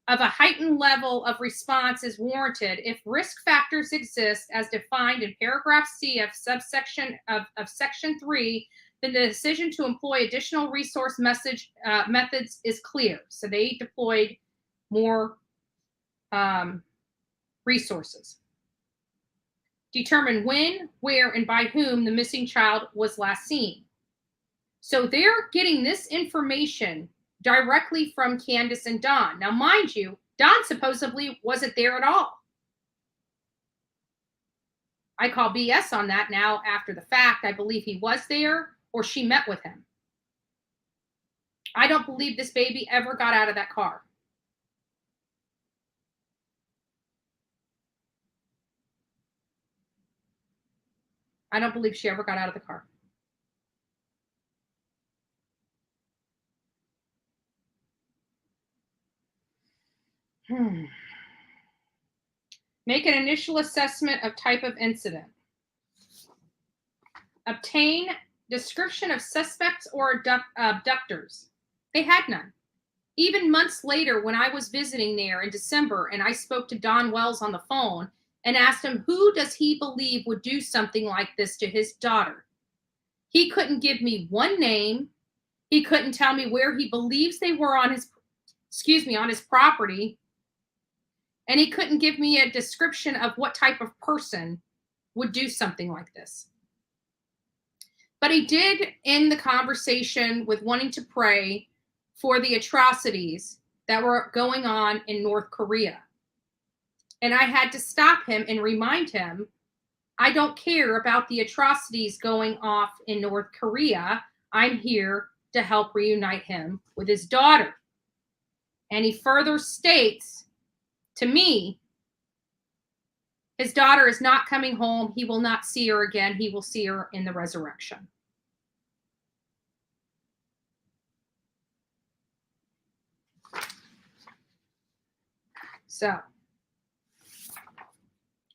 of a heightened level of response is warranted. If risk factors exist as defined in paragraph C of subsection of section 3, then the decision to employ additional resource methods is clear. So they deployed more resources. Determine when, where, and by whom the missing child was last seen. So they're getting this information directly from Candus and Don. Now, mind you, Don supposedly wasn't there at all. I call BS on that now after the fact. I believe he was there or she met with him. I don't believe this baby ever got out of that car. I don't believe she ever got out of the car. Make an initial assessment of type of incident. Obtain description of suspects or abductors. They had none. Even months later, when I was visiting there in December and I spoke to Don Wells on the phone and asked him who does he believe would do something like this to his daughter, he couldn't give me one name. He couldn't tell me where he believes they were on his property. And he couldn't give me a description of what type of person would do something like this. But he did end the conversation with wanting to pray for the atrocities that were going on in North Korea. And I had to stop him and remind him, I don't care about the atrocities going off in North Korea. I'm here to help reunite him with his daughter. And he further states to me, his daughter is not coming home. He will not see her again. He will see her in the resurrection. So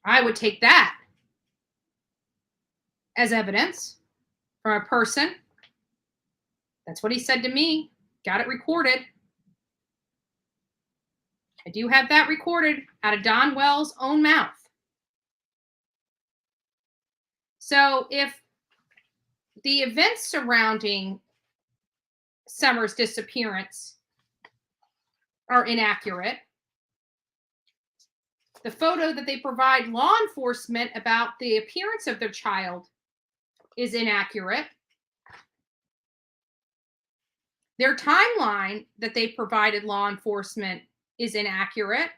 I would take that as evidence from a person. That's what he said to me. Got it recorded. I do have that recorded out of Don Wells' own mouth. So if the events surrounding Summer's disappearance are inaccurate, the photo that they provide law enforcement about the appearance of their child is inaccurate. Their timeline that they provided law enforcement is inaccurate.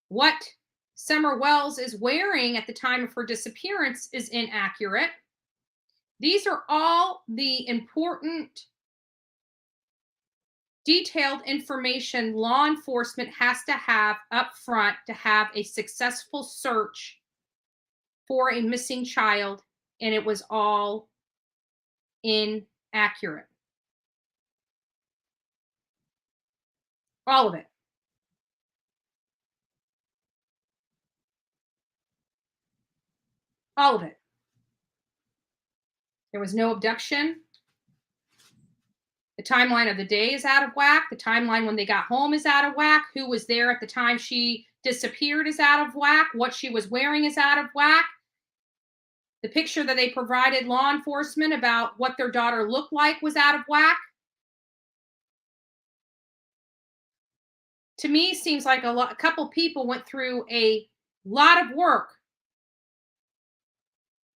What Summer Wells is wearing at the time of her disappearance is inaccurate. These are all the important, detailed information law enforcement has to have up front to have a successful search for a missing child, and it was all inaccurate. All of it. All of it. There was no abduction. The timeline of the day is out of whack. The timeline when they got home is out of whack. Who was there at the time she disappeared is out of whack. What she was wearing is out of whack. The picture that they provided law enforcement about what their daughter looked like was out of whack. To me, seems like a couple people went through a lot of work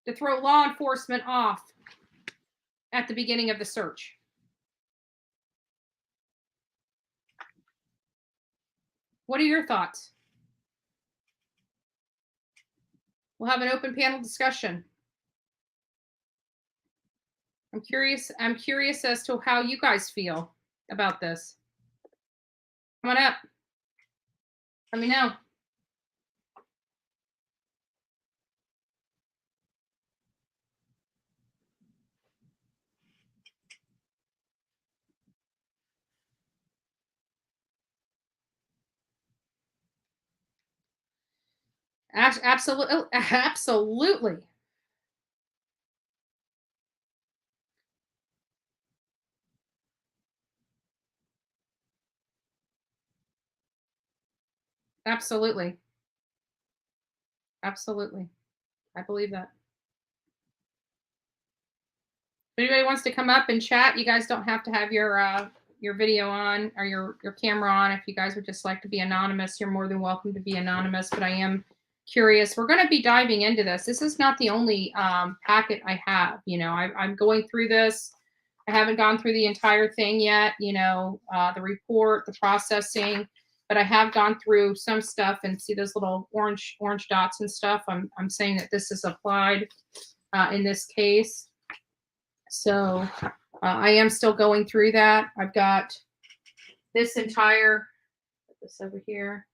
to throw law enforcement off at the beginning of the search. What are your thoughts? We'll have an open panel discussion. I'm curious as to how you guys feel about this. Come on up. Let me know. Absolutely. Absolutely. Absolutely. Absolutely. I believe that. If anybody wants to come up and chat, you guys don't have to have your video on or your camera on. If you guys would just like to be anonymous, you're more than welcome to be anonymous, but I am curious. We're going to be diving into this. This is not the only packet I have. You know, I'm going through this. I haven't gone through the entire thing yet, you know, the report, the processing, but I have gone through some stuff and see those little orange dots and stuff. I'm saying that this is applied in this case. So I am still going through that. I've got this entire, put this over here.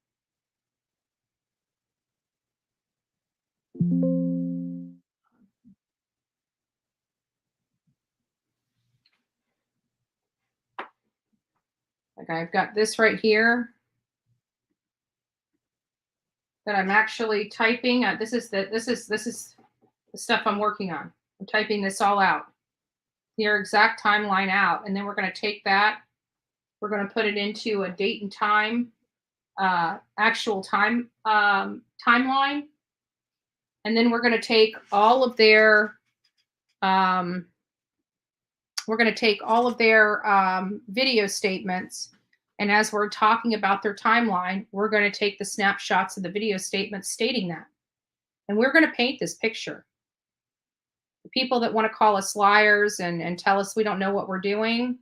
Like I've got this right here that I'm actually typing. This is the stuff I'm working on. I'm typing this all out, your exact timeline out, and then we're going to take that. We're going to put it into a date and time, actual time timeline, and then we're going to take all of their video statements. And as we're talking about their timeline, we're going to take the snapshots of the video statements stating that. And we're going to paint this picture. The people that want to call us liars and tell us we don't know what we're doing,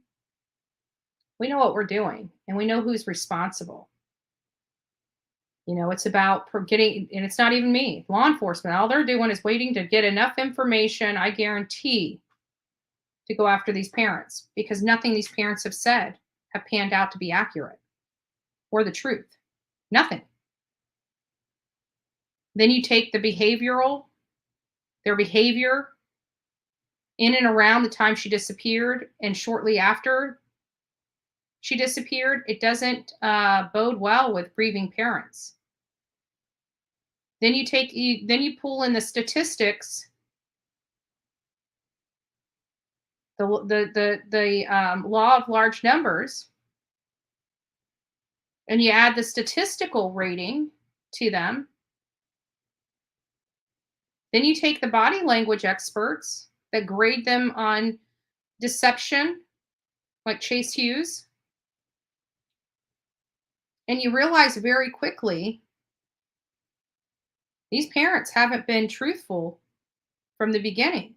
we know what we're doing, and we know who's responsible. You know, it's about getting, and it's not even me, law enforcement. All they're doing is waiting to get enough information, I guarantee, to go after these parents, because nothing these parents have said have panned out to be accurate or the truth. Nothing. Then you take their behavior in and around the time she disappeared and shortly after she disappeared. It doesn't bode well with grieving parents. Then you pull in the statistics, the law of large numbers, and you add the statistical rating to them. Then you take the body language experts that grade them on deception, like Chase Hughes, and you realize very quickly these parents haven't been truthful from the beginning.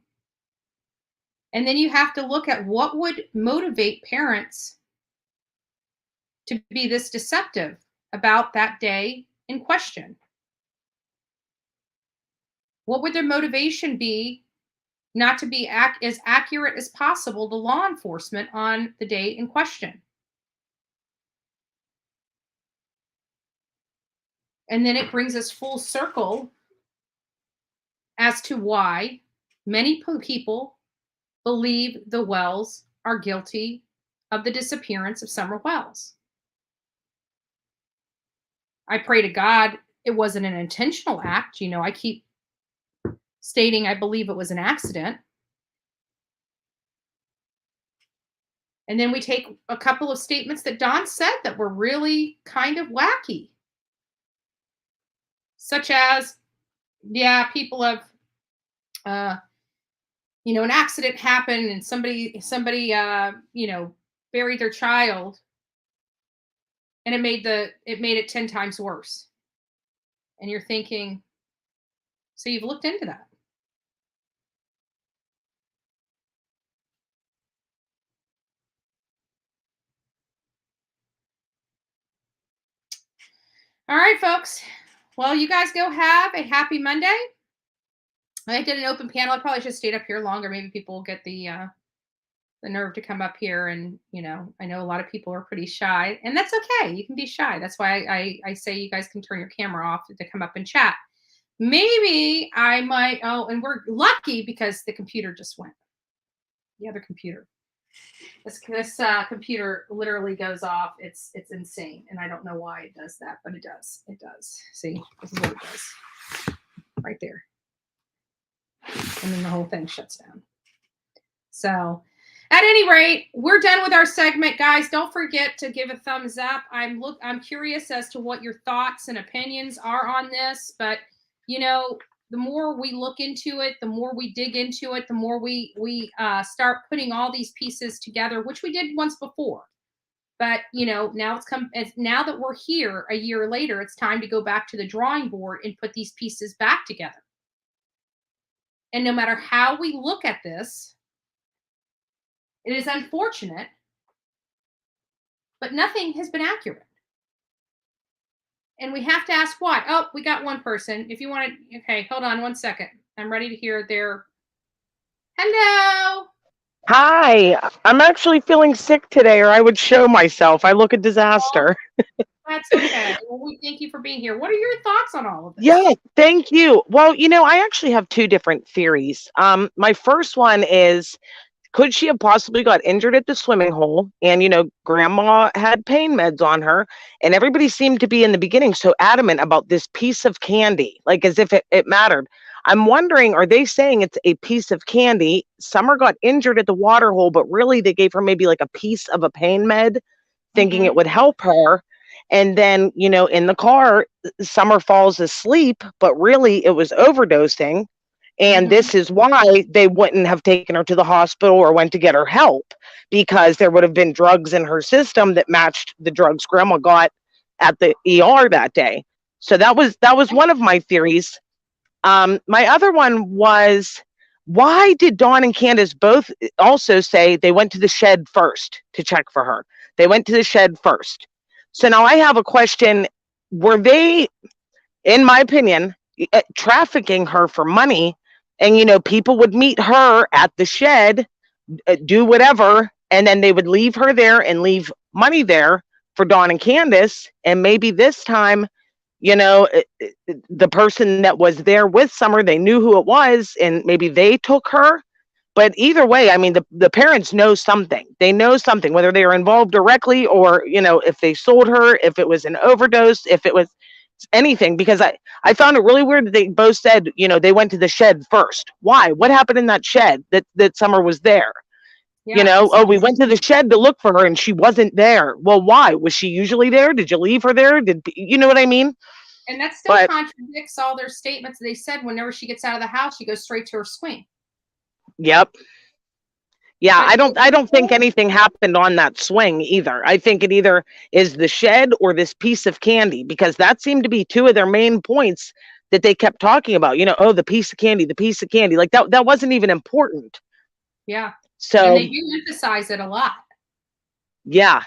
And then you have to look at what would motivate parents to be this deceptive about that day in question. What would their motivation be not to be as accurate as possible to law enforcement on the day in question? And then it brings us full circle as to why many people believe the Wells are guilty of the disappearance of Summer Wells. I pray to God it wasn't an intentional act. You know, I keep stating I believe it was an accident. And then we take a couple of statements that Don said that were really kind of wacky. Such as, yeah, people have, an accident happened and somebody, buried their child, and it made it 10 times worse. And you're thinking, so you've looked into that. All right, folks. Well, you guys go have a happy Monday. I did an open panel. I probably should have stayed up here longer. Maybe people will get the nerve to come up here. And, I know a lot of people are pretty shy, and that's okay. You can be shy. That's why I say you guys can turn your camera off to come up and chat. Maybe I might, and we're lucky because the computer just went. The other computer. This computer literally goes off. It's insane. And I don't know why it does that, but it does. It does. See, this is what it does. Right there. And then the whole thing shuts down. So at any rate, we're done with our segment, guys. Don't forget to give a thumbs up. I'm curious as to what your thoughts and opinions are on this, but the more we look into it, the more we dig into it, the more we start putting all these pieces together, which we did once before. But now now that we're here a year later, it's time to go back to the drawing board and put these pieces back together. And no matter how we look at this, it is unfortunate, but nothing has been accurate. And we have to ask why. Oh, we got one person. If you want to, okay, hold on one second. I'm ready to hear their. Hello. Hi, I'm actually feeling sick today, or I would show myself. I look a disaster. That's okay. Well, we thank you for being here. What are your thoughts on all of this? Yeah, thank you. Well, I actually have two different theories. My first one is, could she have possibly got injured at the swimming hole? And, grandma had pain meds on her, and everybody seemed to be in the beginning so adamant about this piece of candy, like as if it mattered. I'm wondering, are they saying it's a piece of candy? Summer got injured at the water hole, but really they gave her maybe like a piece of a pain med, thinking it would help her. And then, in the car, Summer falls asleep, but really it was overdosing. And this is why they wouldn't have taken her to the hospital or went to get her help, because there would have been drugs in her system that matched the drugs grandma got at the ER that day. So that was one of my theories. My other one was, why did Dawn and Candace both also say they went to the shed first to check for her? They went to the shed first. So now I have a question. Were they, in my opinion, trafficking her for money? And, people would meet her at the shed, do whatever, and then they would leave her there and leave money there for Dawn and Candace. And maybe this time, the person that was there with Summer, they knew who it was, and maybe they took her. But either way, I mean, the parents know something. They know something, whether they were involved directly or, if they sold her, if it was an overdose, if it was anything, because I found it really weird that they both said, they went to the shed first. Why? What happened in that shed that Summer was there? Yeah, we went to the shed to look for her and she wasn't there. Well, why? Was she usually there? Did you leave her there? You know what I mean? And that still contradicts all their statements. They said whenever she gets out of the house, she goes straight to her swing. Yep. Yeah, I don't think anything happened on that swing either. I think it either is the shed or this piece of candy, because that seemed to be two of their main points that they kept talking about. The piece of candy, the piece of candy. Like that wasn't even important. Yeah. So and they do emphasize it a lot. Yeah.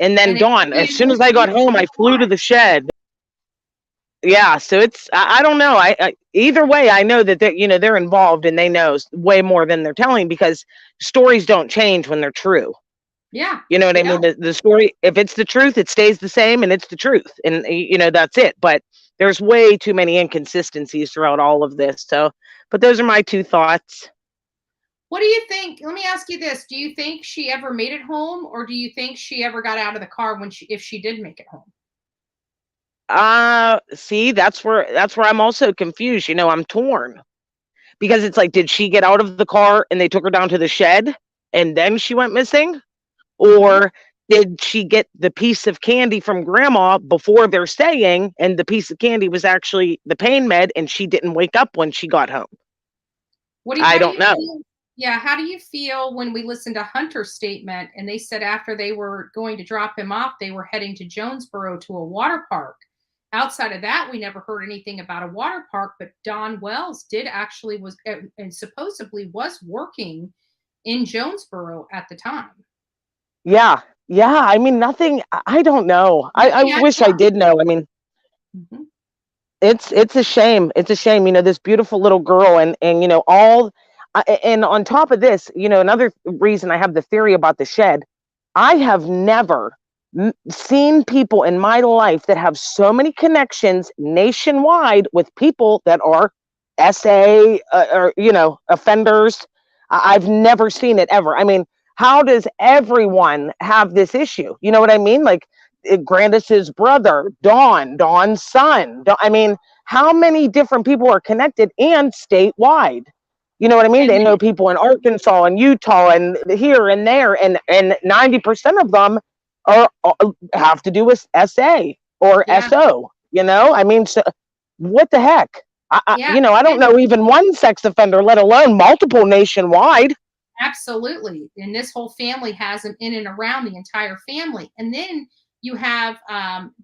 And then Dawn, as soon as I got home, I flew to the shed. Yeah, so it's I don't know. I either way, I know that they're involved and they know way more than they're telling, because stories don't change when they're true. Yeah. You know what I mean? The story, if it's the truth, it stays the same and it's the truth. And that's it. But there's way too many inconsistencies throughout all of this. So, but those are my two thoughts. What do you think? Let me ask you this. Do you think she ever made it home, or do you think she ever got out of the car if she did make it home? See, that's where I'm also confused. I'm torn, because it's like, did she get out of the car and they took her down to the shed and then she went missing? Or did she get the piece of candy from grandma before they're staying, and the piece of candy was actually the pain med and she didn't wake up when she got home? I don't know. Yeah. How do you feel when we listened to Hunter's statement and they said after they were going to drop him off, they were heading to Jonesboro to a water park? Outside of that, we never heard anything about a water park, but Don Wells was and supposedly was working in Jonesboro at the time. Yeah. I mean, nothing. I don't know. I wish I did know. I mean, it's a shame. It's a shame. This beautiful little girl, and and on top of this, another reason I have the theory about the shed. I have never seen people in my life that have so many connections nationwide with people that are SA or offenders. I've never seen it ever. I mean, how does everyone have this issue? You know what I mean? Like Grandis's brother, Dawn's son. I mean, how many different people are connected and statewide? You know what I mean? They know people in Arkansas and Utah and here and there, and 90% of them have to do with SA or SO. I mean, so what the heck? I don't know even one sex offender, let alone multiple nationwide. Absolutely. And this whole family has them in and around the entire family. And then you have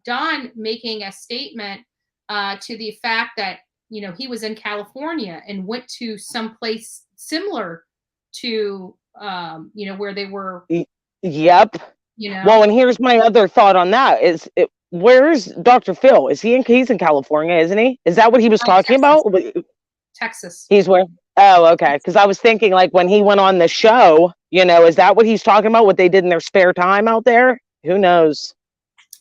Don making a statement to the fact that, he was in California and went to some place similar to, where they were. Yep. Well, and here's my other thought on that is, where's Dr. Phil? He's in California, isn't he? Is that what he was talking about? Texas. He's where? Oh, okay. Because I was thinking, like, when he went on the show, is that what he's talking about? What they did in their spare time out there? Who knows?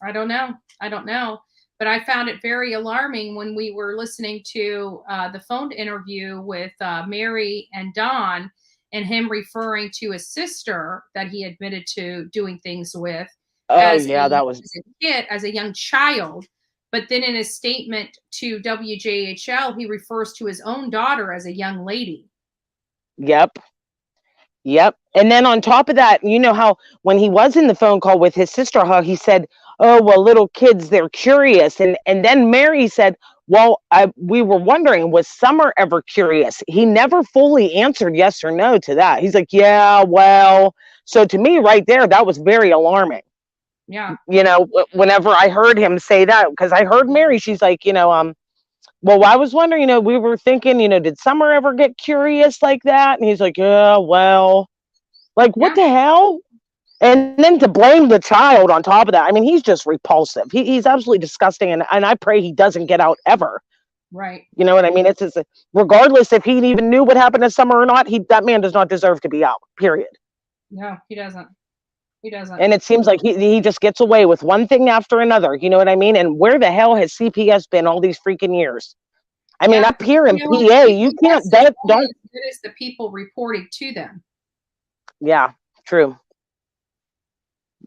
I don't know. I don't know. But I found it very alarming when we were listening to the phone interview with Mary and Don, and him referring to his sister that he admitted to doing things with Oh as yeah, that was. as a kid, as a young child. But then in his statement to WJHL, he refers to his own daughter as a young lady. Yep. Yep. And then on top of that, you know how when he was in the phone call with his sister, how he said, "Oh, well, little kids, they're curious." And then Mary said, "Well, we were wondering, was Summer ever curious?" He never fully answered yes or no to that. He's like, "Yeah, well." So to me right there, that was very alarming. Yeah. You know, whenever I heard him say that, because I heard Mary, she's like, well, I was wondering, we were thinking, did Summer ever get curious like that? And he's like, yeah, well, like, what Yeah. the hell? And then to blame the child on top of that. I mean, he's just repulsive. He's absolutely disgusting. And I pray he doesn't get out ever. Right. You know what I mean? It's just, regardless if he even knew what happened to Summer or not, that man does not deserve to be out, period. No, he doesn't. He doesn't. And it seems like he just gets away with one thing after another. You know what I mean? And where the hell has CPS been all these freaking years? I mean, up here in PA, you can't, don't. As good as the people reporting to them. Yeah, true.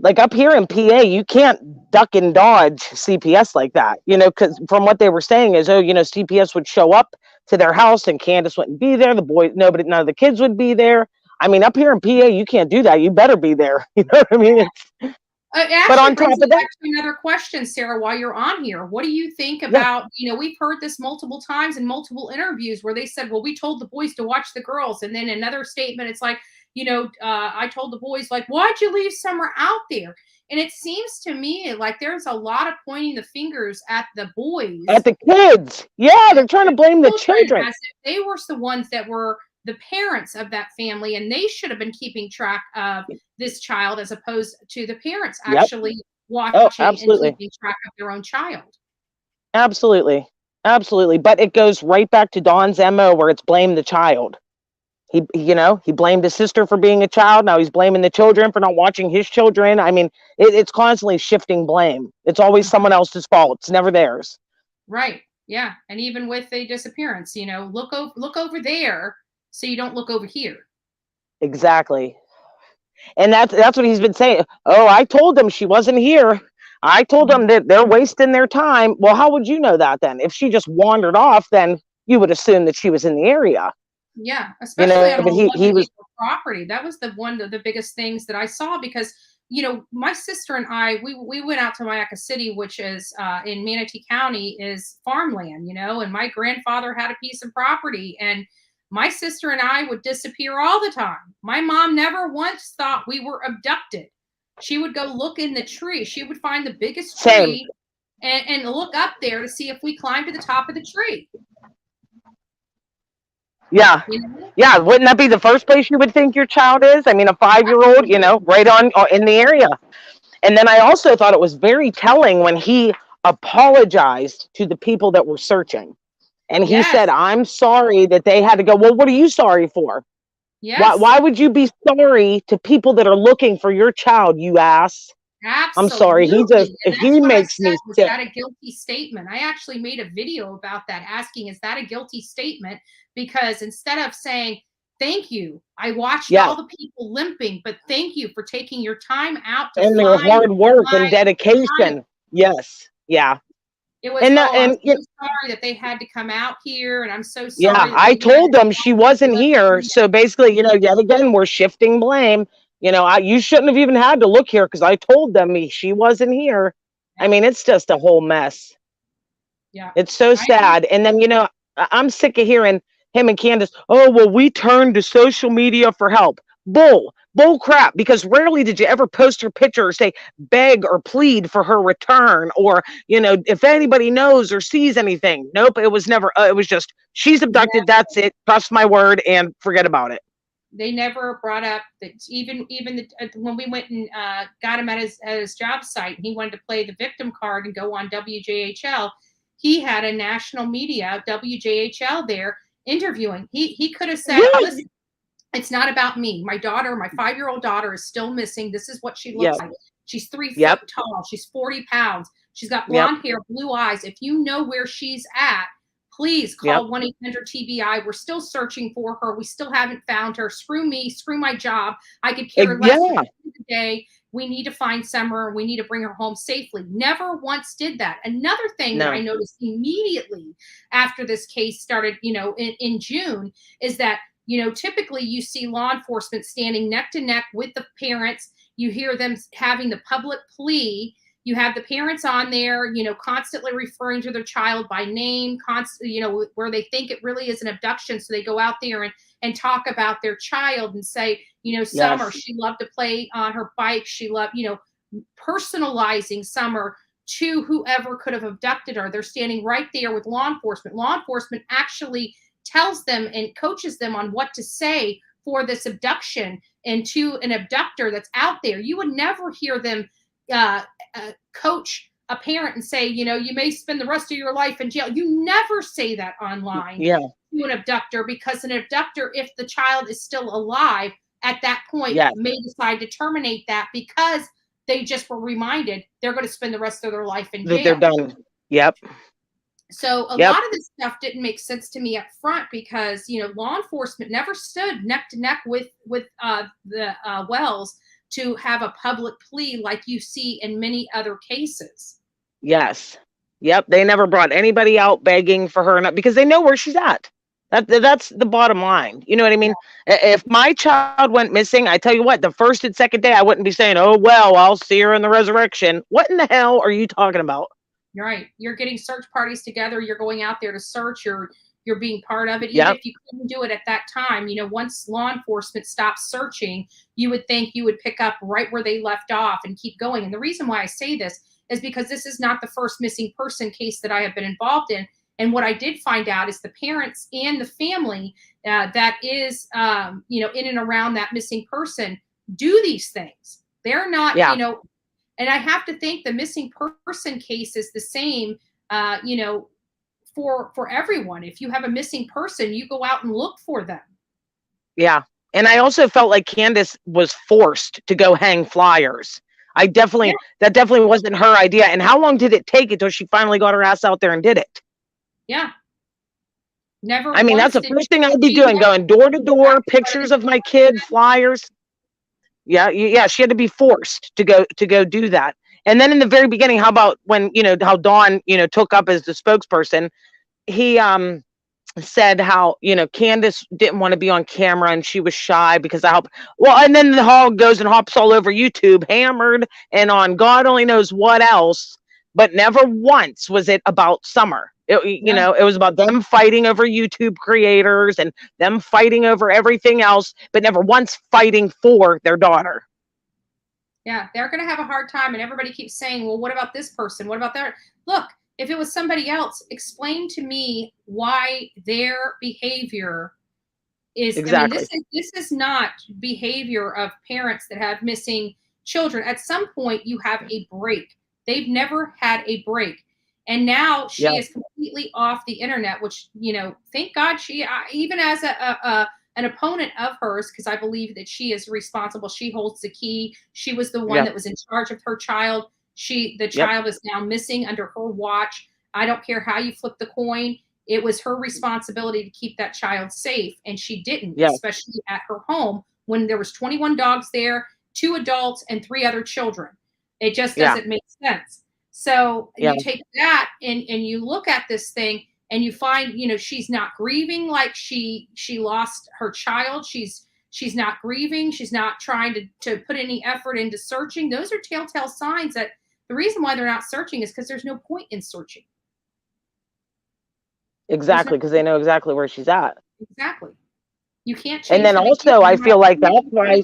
Like up here in PA, you can't duck and dodge CPS like that, because from what they were saying is, CPS would show up to their house and Candus wouldn't be there. The boys, none of the kids would be there. I mean, up here in PA, you can't do that. You better be there. You know what I mean? But on top of that, another question, Sarah, while you're on here, what do you think about, we've heard this multiple times in multiple interviews where they said, well, we told the boys to watch the girls. And then another statement, it's like, I told the boys, like, why'd you leave Summer out there? And it seems to me like there's a lot of pointing the fingers at the boys. At the kids. Yeah, they're trying to blame the children. As if they were the ones that were the parents of that family, and they should have been keeping track of this child as opposed to the parents actually watching and keeping track of their own child. Absolutely. But it goes right back to Don's MO where it's blame the child. He blamed his sister for being a child. Now he's blaming the children for not watching his children. I mean, it's constantly shifting blame. It's always someone else's fault. It's never theirs. Right. Yeah. And even with a disappearance, look over there so you don't look over here. Exactly. And that's what he's been saying. Oh, I told them she wasn't here. I told them that they're wasting their time. Well, how would you know that then? If she just wandered off, then you would assume that she was in the area. Yeah, especially on he was property. That was one of the biggest things that I saw because, my sister and I, we went out to Mayaca City, which is in Manatee County, is farmland, and my grandfather had a piece of property, and my sister and I would disappear all the time. My mom never once thought we were abducted. She would go look in the tree. She would find the biggest tree and look up there to see if we climbed to the top of the tree. Yeah. Yeah. Wouldn't that be the first place you would think your child is? I mean, a 5-year-old, right on in the area. And then I also thought it was very telling when he apologized to the people that were searching. And he said, I'm sorry that they had to go. Well, what are you sorry for? Yes. Why would you be sorry to people that are looking for your child, you ass? Absolutely. I'm sorry. He makes me sick. Was that a guilty statement? I actually made a video about that asking, is that a guilty statement? Because instead of saying, thank you, I watched all the people limping, but thank you for taking your time out to and their hard work and dedication. Yes. Yeah. It was, I'm so sorry that they had to come out here, and I'm so sorry. Yeah, I told them she wasn't here. So basically, yet again, we're shifting blame. You shouldn't have even had to look here because I told them she wasn't here. I mean, it's just a whole mess. Yeah. It's so sad. And then, I'm sick of hearing him and Candus, oh, well, we turned to social media for help. Bull crap, because rarely did you ever post her picture or say beg or plead for her return or, if anybody knows or sees anything. Nope, it was never, it was just, she's abducted, that's it, trust my word, and forget about it. They never brought up that even when we went and got him at his job site, he wanted to play the victim card and go on WJHL. He had a national media, WJHL there interviewing. He could have said, listen, it's not about me. My daughter, my 5-year-old daughter is still missing. This is what she looks like. She's 3 foot tall. She's 40 pounds. She's got blonde hair, blue eyes. If you know where she's at, please call 1-800-TBI. We're still searching for her. We still haven't found her. Screw me, screw my job. I could care less today. We need to find Summer. We need to bring her home safely. Never once did that. Another thing that I noticed immediately after this case started, in June, is that, typically you see law enforcement standing neck to neck with the parents. You hear them having the public plea. You have the parents on there, constantly referring to their child by name, where they think it really is an abduction. So they go out there and talk about their child and say, Summer, she loved to play on her bike. She loved, personalizing Summer to whoever could have abducted her. They're standing right there with law enforcement. Law enforcement actually tells them and coaches them on what to say for this abduction and to an abductor that's out there. You would never hear them coach a parent and say, you may spend the rest of your life in jail. You never say that online to an abductor, because an abductor, if the child is still alive at that point, may decide to terminate that because they just were reminded they're going to spend the rest of their life in jail. They're done. Yep. So a lot of this stuff didn't make sense to me up front because, law enforcement never stood neck to neck with the Wells to have a public plea like you see in many other cases. Yes. Yep. They never brought anybody out begging for her, because they know where she's at. That's the bottom line. You know what I mean? If my child went missing, I tell you what, the first and second day, I wouldn't be saying, oh, well, I'll see her in the resurrection. What in the hell are you talking about? Right. You're getting search parties together. You're going out there to search. You're being part of it. Even if you couldn't do it at that time, once law enforcement stops searching, you would think you would pick up right where they left off and keep going. And the reason why I say this is because this is not the first missing person case that I have been involved in. And what I did find out is the parents and the family that is, in and around that missing person do these things. They're not, and I have to think the missing person case is the same, for everyone. If you have a missing person, you go out and look for them. Yeah. And I also felt like Candus was forced to go hang flyers. That definitely wasn't her idea. And how long did it take until she finally got her ass out there and did it? Yeah. Never. I mean, that's the first thing I'd be doing, going door to door, pictures of my kid, flyers. Yeah. She had to be forced to go do that. And then in the very beginning, how about when, how Dawn, took up as the spokesperson, he said how, Candus didn't want to be on camera and she was shy because I helped. Well, and then the hog goes and hops all over YouTube, hammered and on God only knows what else, but never once was it about Summer. It was about them fighting over YouTube creators and them fighting over everything else, but never once fighting for their daughter. Yeah, they're going to have a hard time. And everybody keeps saying, well, what about this person? What about that? Look, if it was somebody else, explain to me why their behavior is. Exactly. I mean, this is not behavior of parents that have missing children. At some point, you have a break. They've never had a break. And now she is completely off the internet, which, thank God she, even as an opponent of hers, because I believe that she is responsible. She holds the key. She was the one that was in charge of her child. The child is now missing under her watch. I don't care how you flip the coin. It was her responsibility to keep that child safe. And she didn't, especially at her home when there was 21 dogs there, 2 adults and 3 other children. It just doesn't make sense. So you take that and you look at this thing and you find, she's not grieving like she lost her child. She's not grieving. She's not trying to put any effort into searching. Those are telltale signs that the reason why they're not searching is because there's no point in searching. Exactly, because they know exactly where she's at. Exactly. You can't change. And then also, I feel like that's why.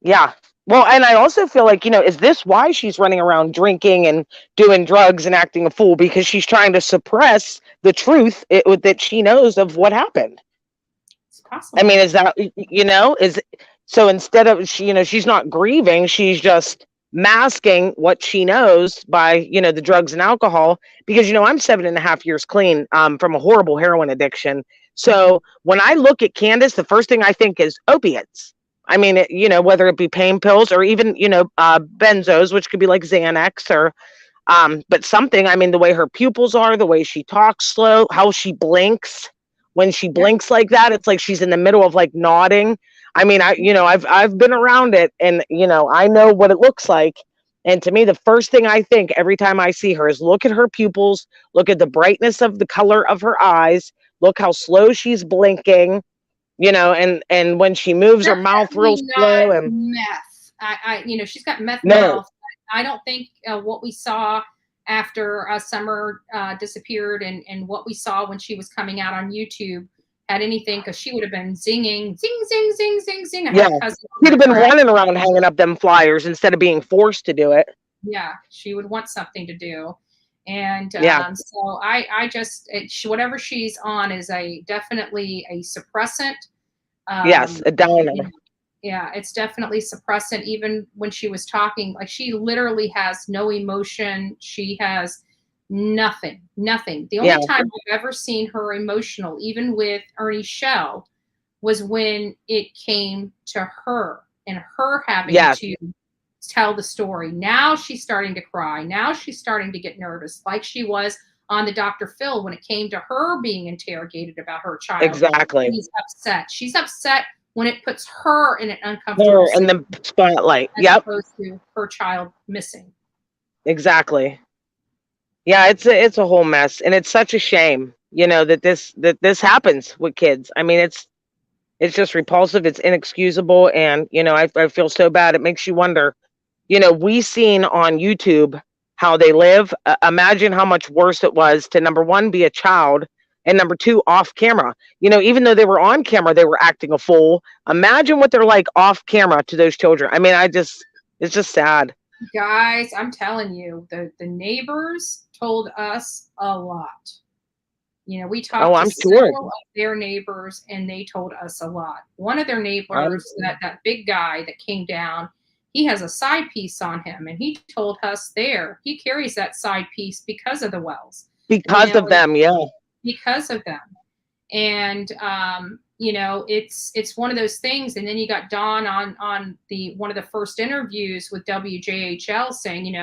Yeah. Well, and I also feel like, is this why she's running around drinking and doing drugs and acting a fool? Because she's trying to suppress the truth that she knows of what happened. It's possible. I mean, is that, so instead of, she's not grieving, she's just masking what she knows by, the drugs and alcohol. Because, I'm 7.5 years clean from a horrible heroin addiction. So when I look at Candus, the first thing I think is opiates. I mean, whether it be pain pills or even, benzos, which could be like Xanax or, but something, I mean, the way her pupils are, the way she talks slow, how she blinks. When she Yep. blinks like that, it's like she's in the middle of like nodding. I mean, I've been around it, and I know what it looks like. And to me, the first thing I think every time I see her is look at her pupils, look at the brightness of the color of her eyes, look how slow she's blinking, and when she moves her mouth real Definitely slow not and meth. She's got meth no, mouth. I don't think what we saw after Summer disappeared and what we saw when she was coming out on YouTube had anything, because she would have been zinging, zing, zing, zing, zing, zing. I yeah, had a cousin on she'd have the been track. running around hanging up them flyers instead of being forced to do it. Yeah, she would want something to do. And Yeah. so I just, whatever she's on is definitely a suppressant. Yes, a downer. Yeah, it's definitely suppressant. Even when she was talking, like she literally has no emotion. She has nothing. The only Yeah. time I've ever seen her emotional, even with Ernie Shell, was when it came to her and her having Yes. to tell the story. Now she's starting to cry. Now she's starting to get nervous, like she was on the Dr. Phil when it came to her being interrogated about her child. Exactly. She's upset when it puts her in an uncomfortable Her in the spotlight. as Yep. opposed to her child missing. Exactly. Yeah, it's a whole mess, and it's such a shame, that this happens with kids. I mean, it's just repulsive. It's inexcusable, and I feel so bad. It makes you wonder. We seen on YouTube how they live. Imagine how much worse it was to, number one, be a child, and number two, off camera. Even though they were on camera, they were acting a fool. Imagine what they're like off camera to those children. I mean, it's just sad. Guys, I'm telling you, the neighbors told us a lot. We talked to I'm sure. several of their neighbors, and they told us a lot. One of their neighbors, that big guy that came down, he has a side piece on him, and he told us he carries that side piece because of the wells. Because of them, yeah. Because of them. And it's one of those things. And then you got Dawn on one of the first interviews with WJHL saying,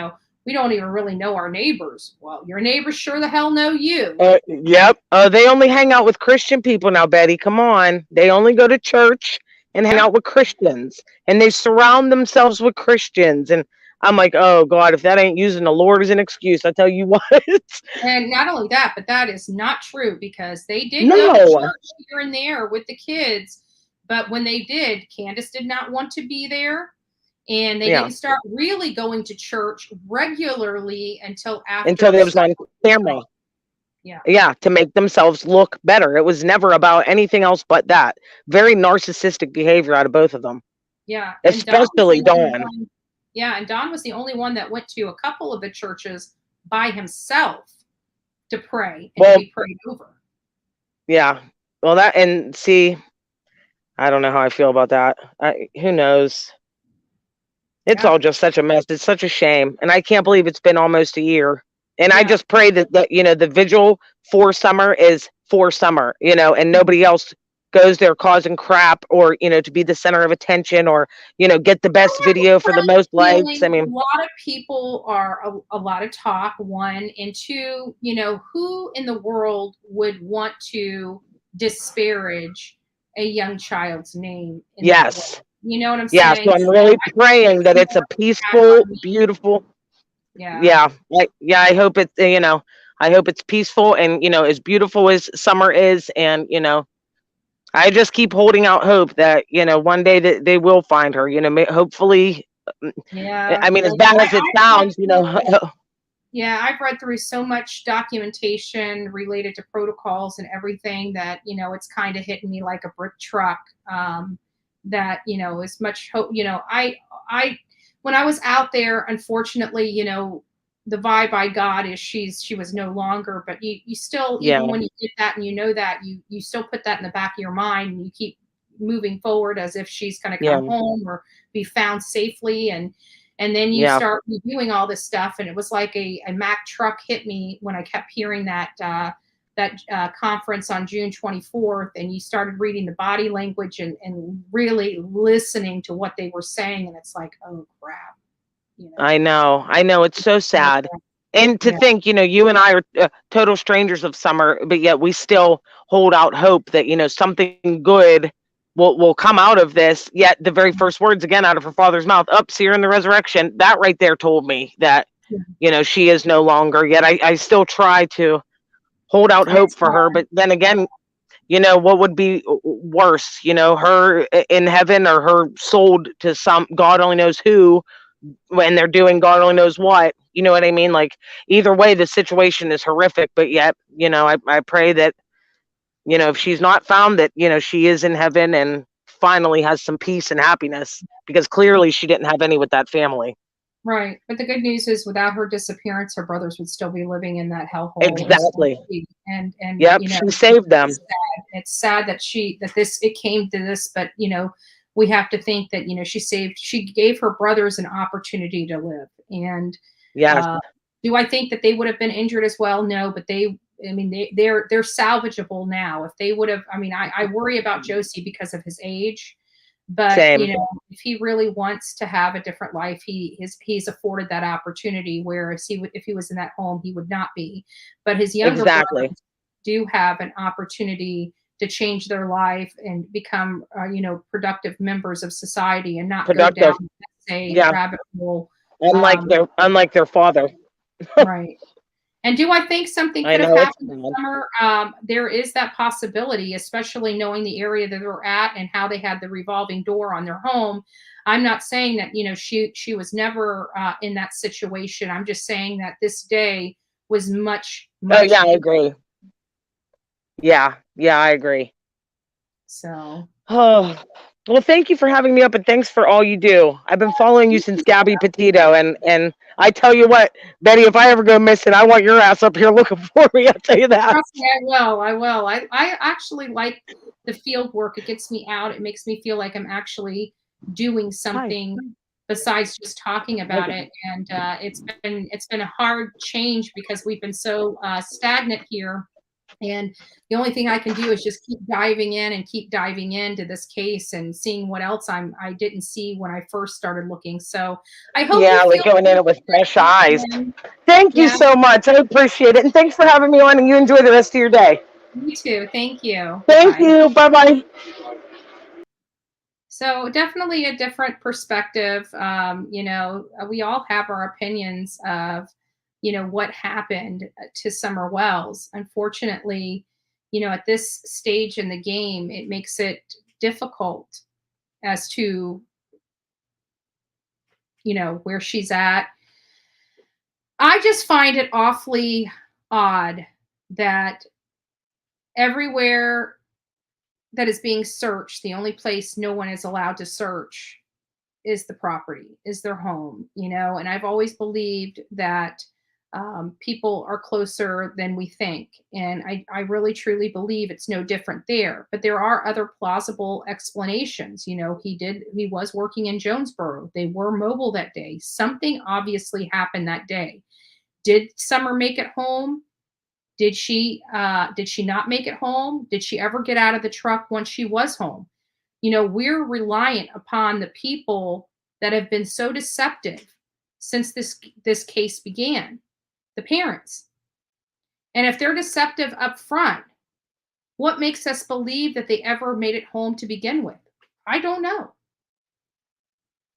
we don't even really know our neighbors. Well, your neighbors sure the hell know you. Yep. They only hang out with Christian people now, Betty. Come on. They only go to church and hang out with Christians, and they surround themselves with Christians. And I'm like, oh God, if that ain't using the Lord as an excuse, I tell you what. And not only that, but that is not true, because they did No. go to church here and there with the kids. But when they did, Candus did not want to be there. And they didn't start really going to church regularly until it was on camera. Yeah. Yeah, to make themselves look better. It was never about anything else but that. Very narcissistic behavior out of both of them. Yeah. Especially Dawn. Yeah, and Don was the only one that went to a couple of the churches by himself to pray and to be prayed over. Yeah. Well, I don't know how I feel about that. Who knows? It's all just such a mess. It's such a shame. And I can't believe it's been almost a year. And I just pray that the vigil for Summer is for Summer, and nobody else goes there causing crap or, to be the center of attention or, get the best video for the most likes. I mean, a lot of people are a lot of talk, one, and two, who in the world would want to disparage a young child's name? Yes. You know what I'm saying? Yeah, so I'm really praying that it's a peaceful, beautiful. Yeah. I hope it's, I hope it's peaceful and, as beautiful as Summer is. And, I just keep holding out hope that, one day that they will find her, hopefully. Yeah. I mean, as bad as it sounds, Yeah, I've read through so much documentation related to protocols and everything that, it's kind of hitting me like a brick truck. That, as much hope, I when I was out there, unfortunately, the vibe I got is she was no longer, but you still, even when you get that and that, you still put that in the back of your mind and you keep moving forward as if she's going to come home or be found safely. And then you start reviewing all this stuff. And it was like a Mack truck hit me when I kept hearing that that conference on June 24th, and you started reading the body language and really listening to what they were saying, and it's like, oh crap, you know. I know. It's so sad. And to Yeah. think, you and I are total strangers of Summer, but yet we still hold out hope that, something good will come out of this. Yet the very first words again out of her father's mouth, up, see her in the resurrection, that right there told me that, she is no longer. Yet I still try to hold out hope for her. But then again, what would be worse, her in heaven or her sold to some God only knows who when they're doing God only knows what. You know what I mean? Like either way, the situation is horrific, but yet, I pray that, if she's not found, that, she is in heaven and finally has some peace and happiness, because clearly she didn't have any with that family. Right. But the good news is without her disappearance, her brothers would still be living in that hellhole. Exactly. And yep, she saved them. It's sad that it came to this, but we have to think that, she gave her brothers an opportunity to live. And do I think that they would have been injured as well? No, but they're salvageable now. If they would have, I worry about Josie because of his age. But Same. if he really wants to have a different life, he's afforded that opportunity. Whereas if he was in that home, he would not be. But his younger brothers do have an opportunity to change their life and become, productive members of society and not go down a rabbit hole. Unlike their father. Right. And do I think something could have happened this summer? There is that possibility, especially knowing the area that they're at and how they had the revolving door on their home. I'm not saying that, she was never in that situation. I'm just saying that this day was much. Oh, yeah, I agree. Yeah, I agree. So. Oh, well, thank you for having me up, and thanks for all you do. I've been following you since Gabby Petito, and I tell you what, Betty, if I ever go missing, I want your ass up here looking for me. I'll tell you that. Trust me, I will. I actually like the field work. It gets me out. It makes me feel like I'm actually doing something besides just talking about it. And it's been a hard change because we've been so stagnant here. And the only thing I can do is just keep diving into this case and seeing what else I didn't see when I first started looking. So I hope like going in it with fresh eyes. Thank you so much. I appreciate it. And thanks for having me on, and you enjoy the rest of your day. Me too. Thank you. Thank you. Bye-bye. So definitely a different perspective. We all have our opinions of what happened to Summer Wells. Unfortunately, at this stage in the game, it makes it difficult as to, where she's at. I just find it awfully odd that everywhere that is being searched, the only place no one is allowed to search is the property, is their home, and I've always believed that people are closer than we think. And I really truly believe it's no different there. But there are other plausible explanations. He was working in Jonesboro. They were mobile that day. Something obviously happened that day. Did Summer make it home? Did she not make it home? Did she ever get out of the truck once she was home? We're reliant upon the people that have been so deceptive since this case began. The parents. And if they're deceptive up front, what makes us believe that they ever made it home to begin with? I don't know.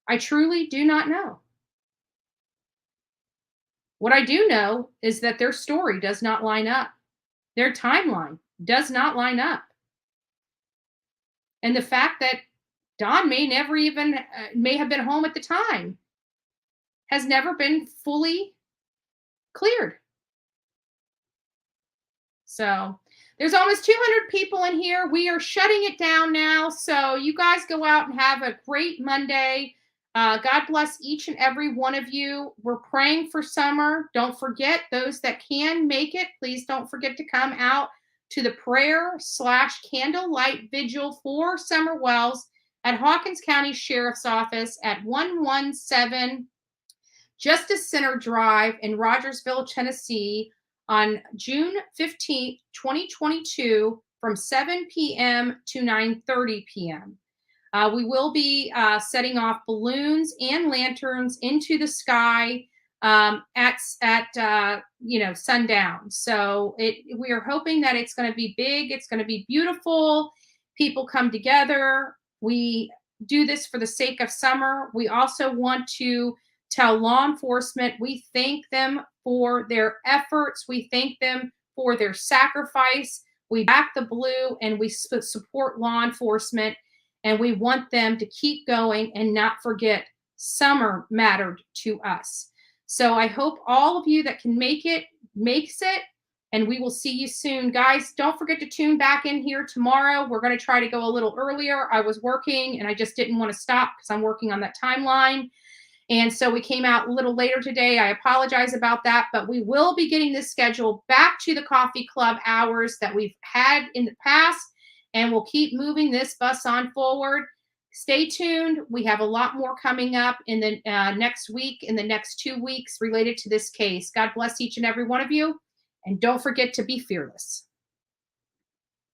I truly do not know. What I do know is that their story does not line up. Their timeline does not line up. And the fact that Don may have been home at the time has never been fully cleared. So there's almost 200 people in here. We are shutting it down now. So you guys go out and have a great Monday. God bless each and every one of you. We're praying for Summer. Don't forget, those that can make it, please don't forget to come out to the prayer/candlelight vigil for Summer Wells at Hawkins County Sheriff's Office at 117 Justice Center Drive in Rogersville, Tennessee on June 15th, 2022 from 7 p.m. to 9:30 p.m. We will be setting off balloons and lanterns into the sky at sundown. So we are hoping that it's going to be big. It's going to be beautiful. People come together. We do this for the sake of summer. We also want to tell law enforcement we thank them for their efforts. We thank them for their sacrifice. We back the blue and we support law enforcement. And we want them to keep going and not forget summer mattered to us. So I hope all of you that can make it, makes it. And we will see you soon. Guys, don't forget to tune back in here tomorrow. We're going to try to go a little earlier. I was working and I just didn't want to stop because I'm working on that timeline. And so we came out a little later today. I apologize about that, but we will be getting this schedule back to the coffee club hours that we've had in the past. And we'll keep moving this bus on forward. Stay tuned. We have a lot more coming up in the next week, in the next 2 weeks related to this case. God bless each and every one of you. And don't forget to be fearless.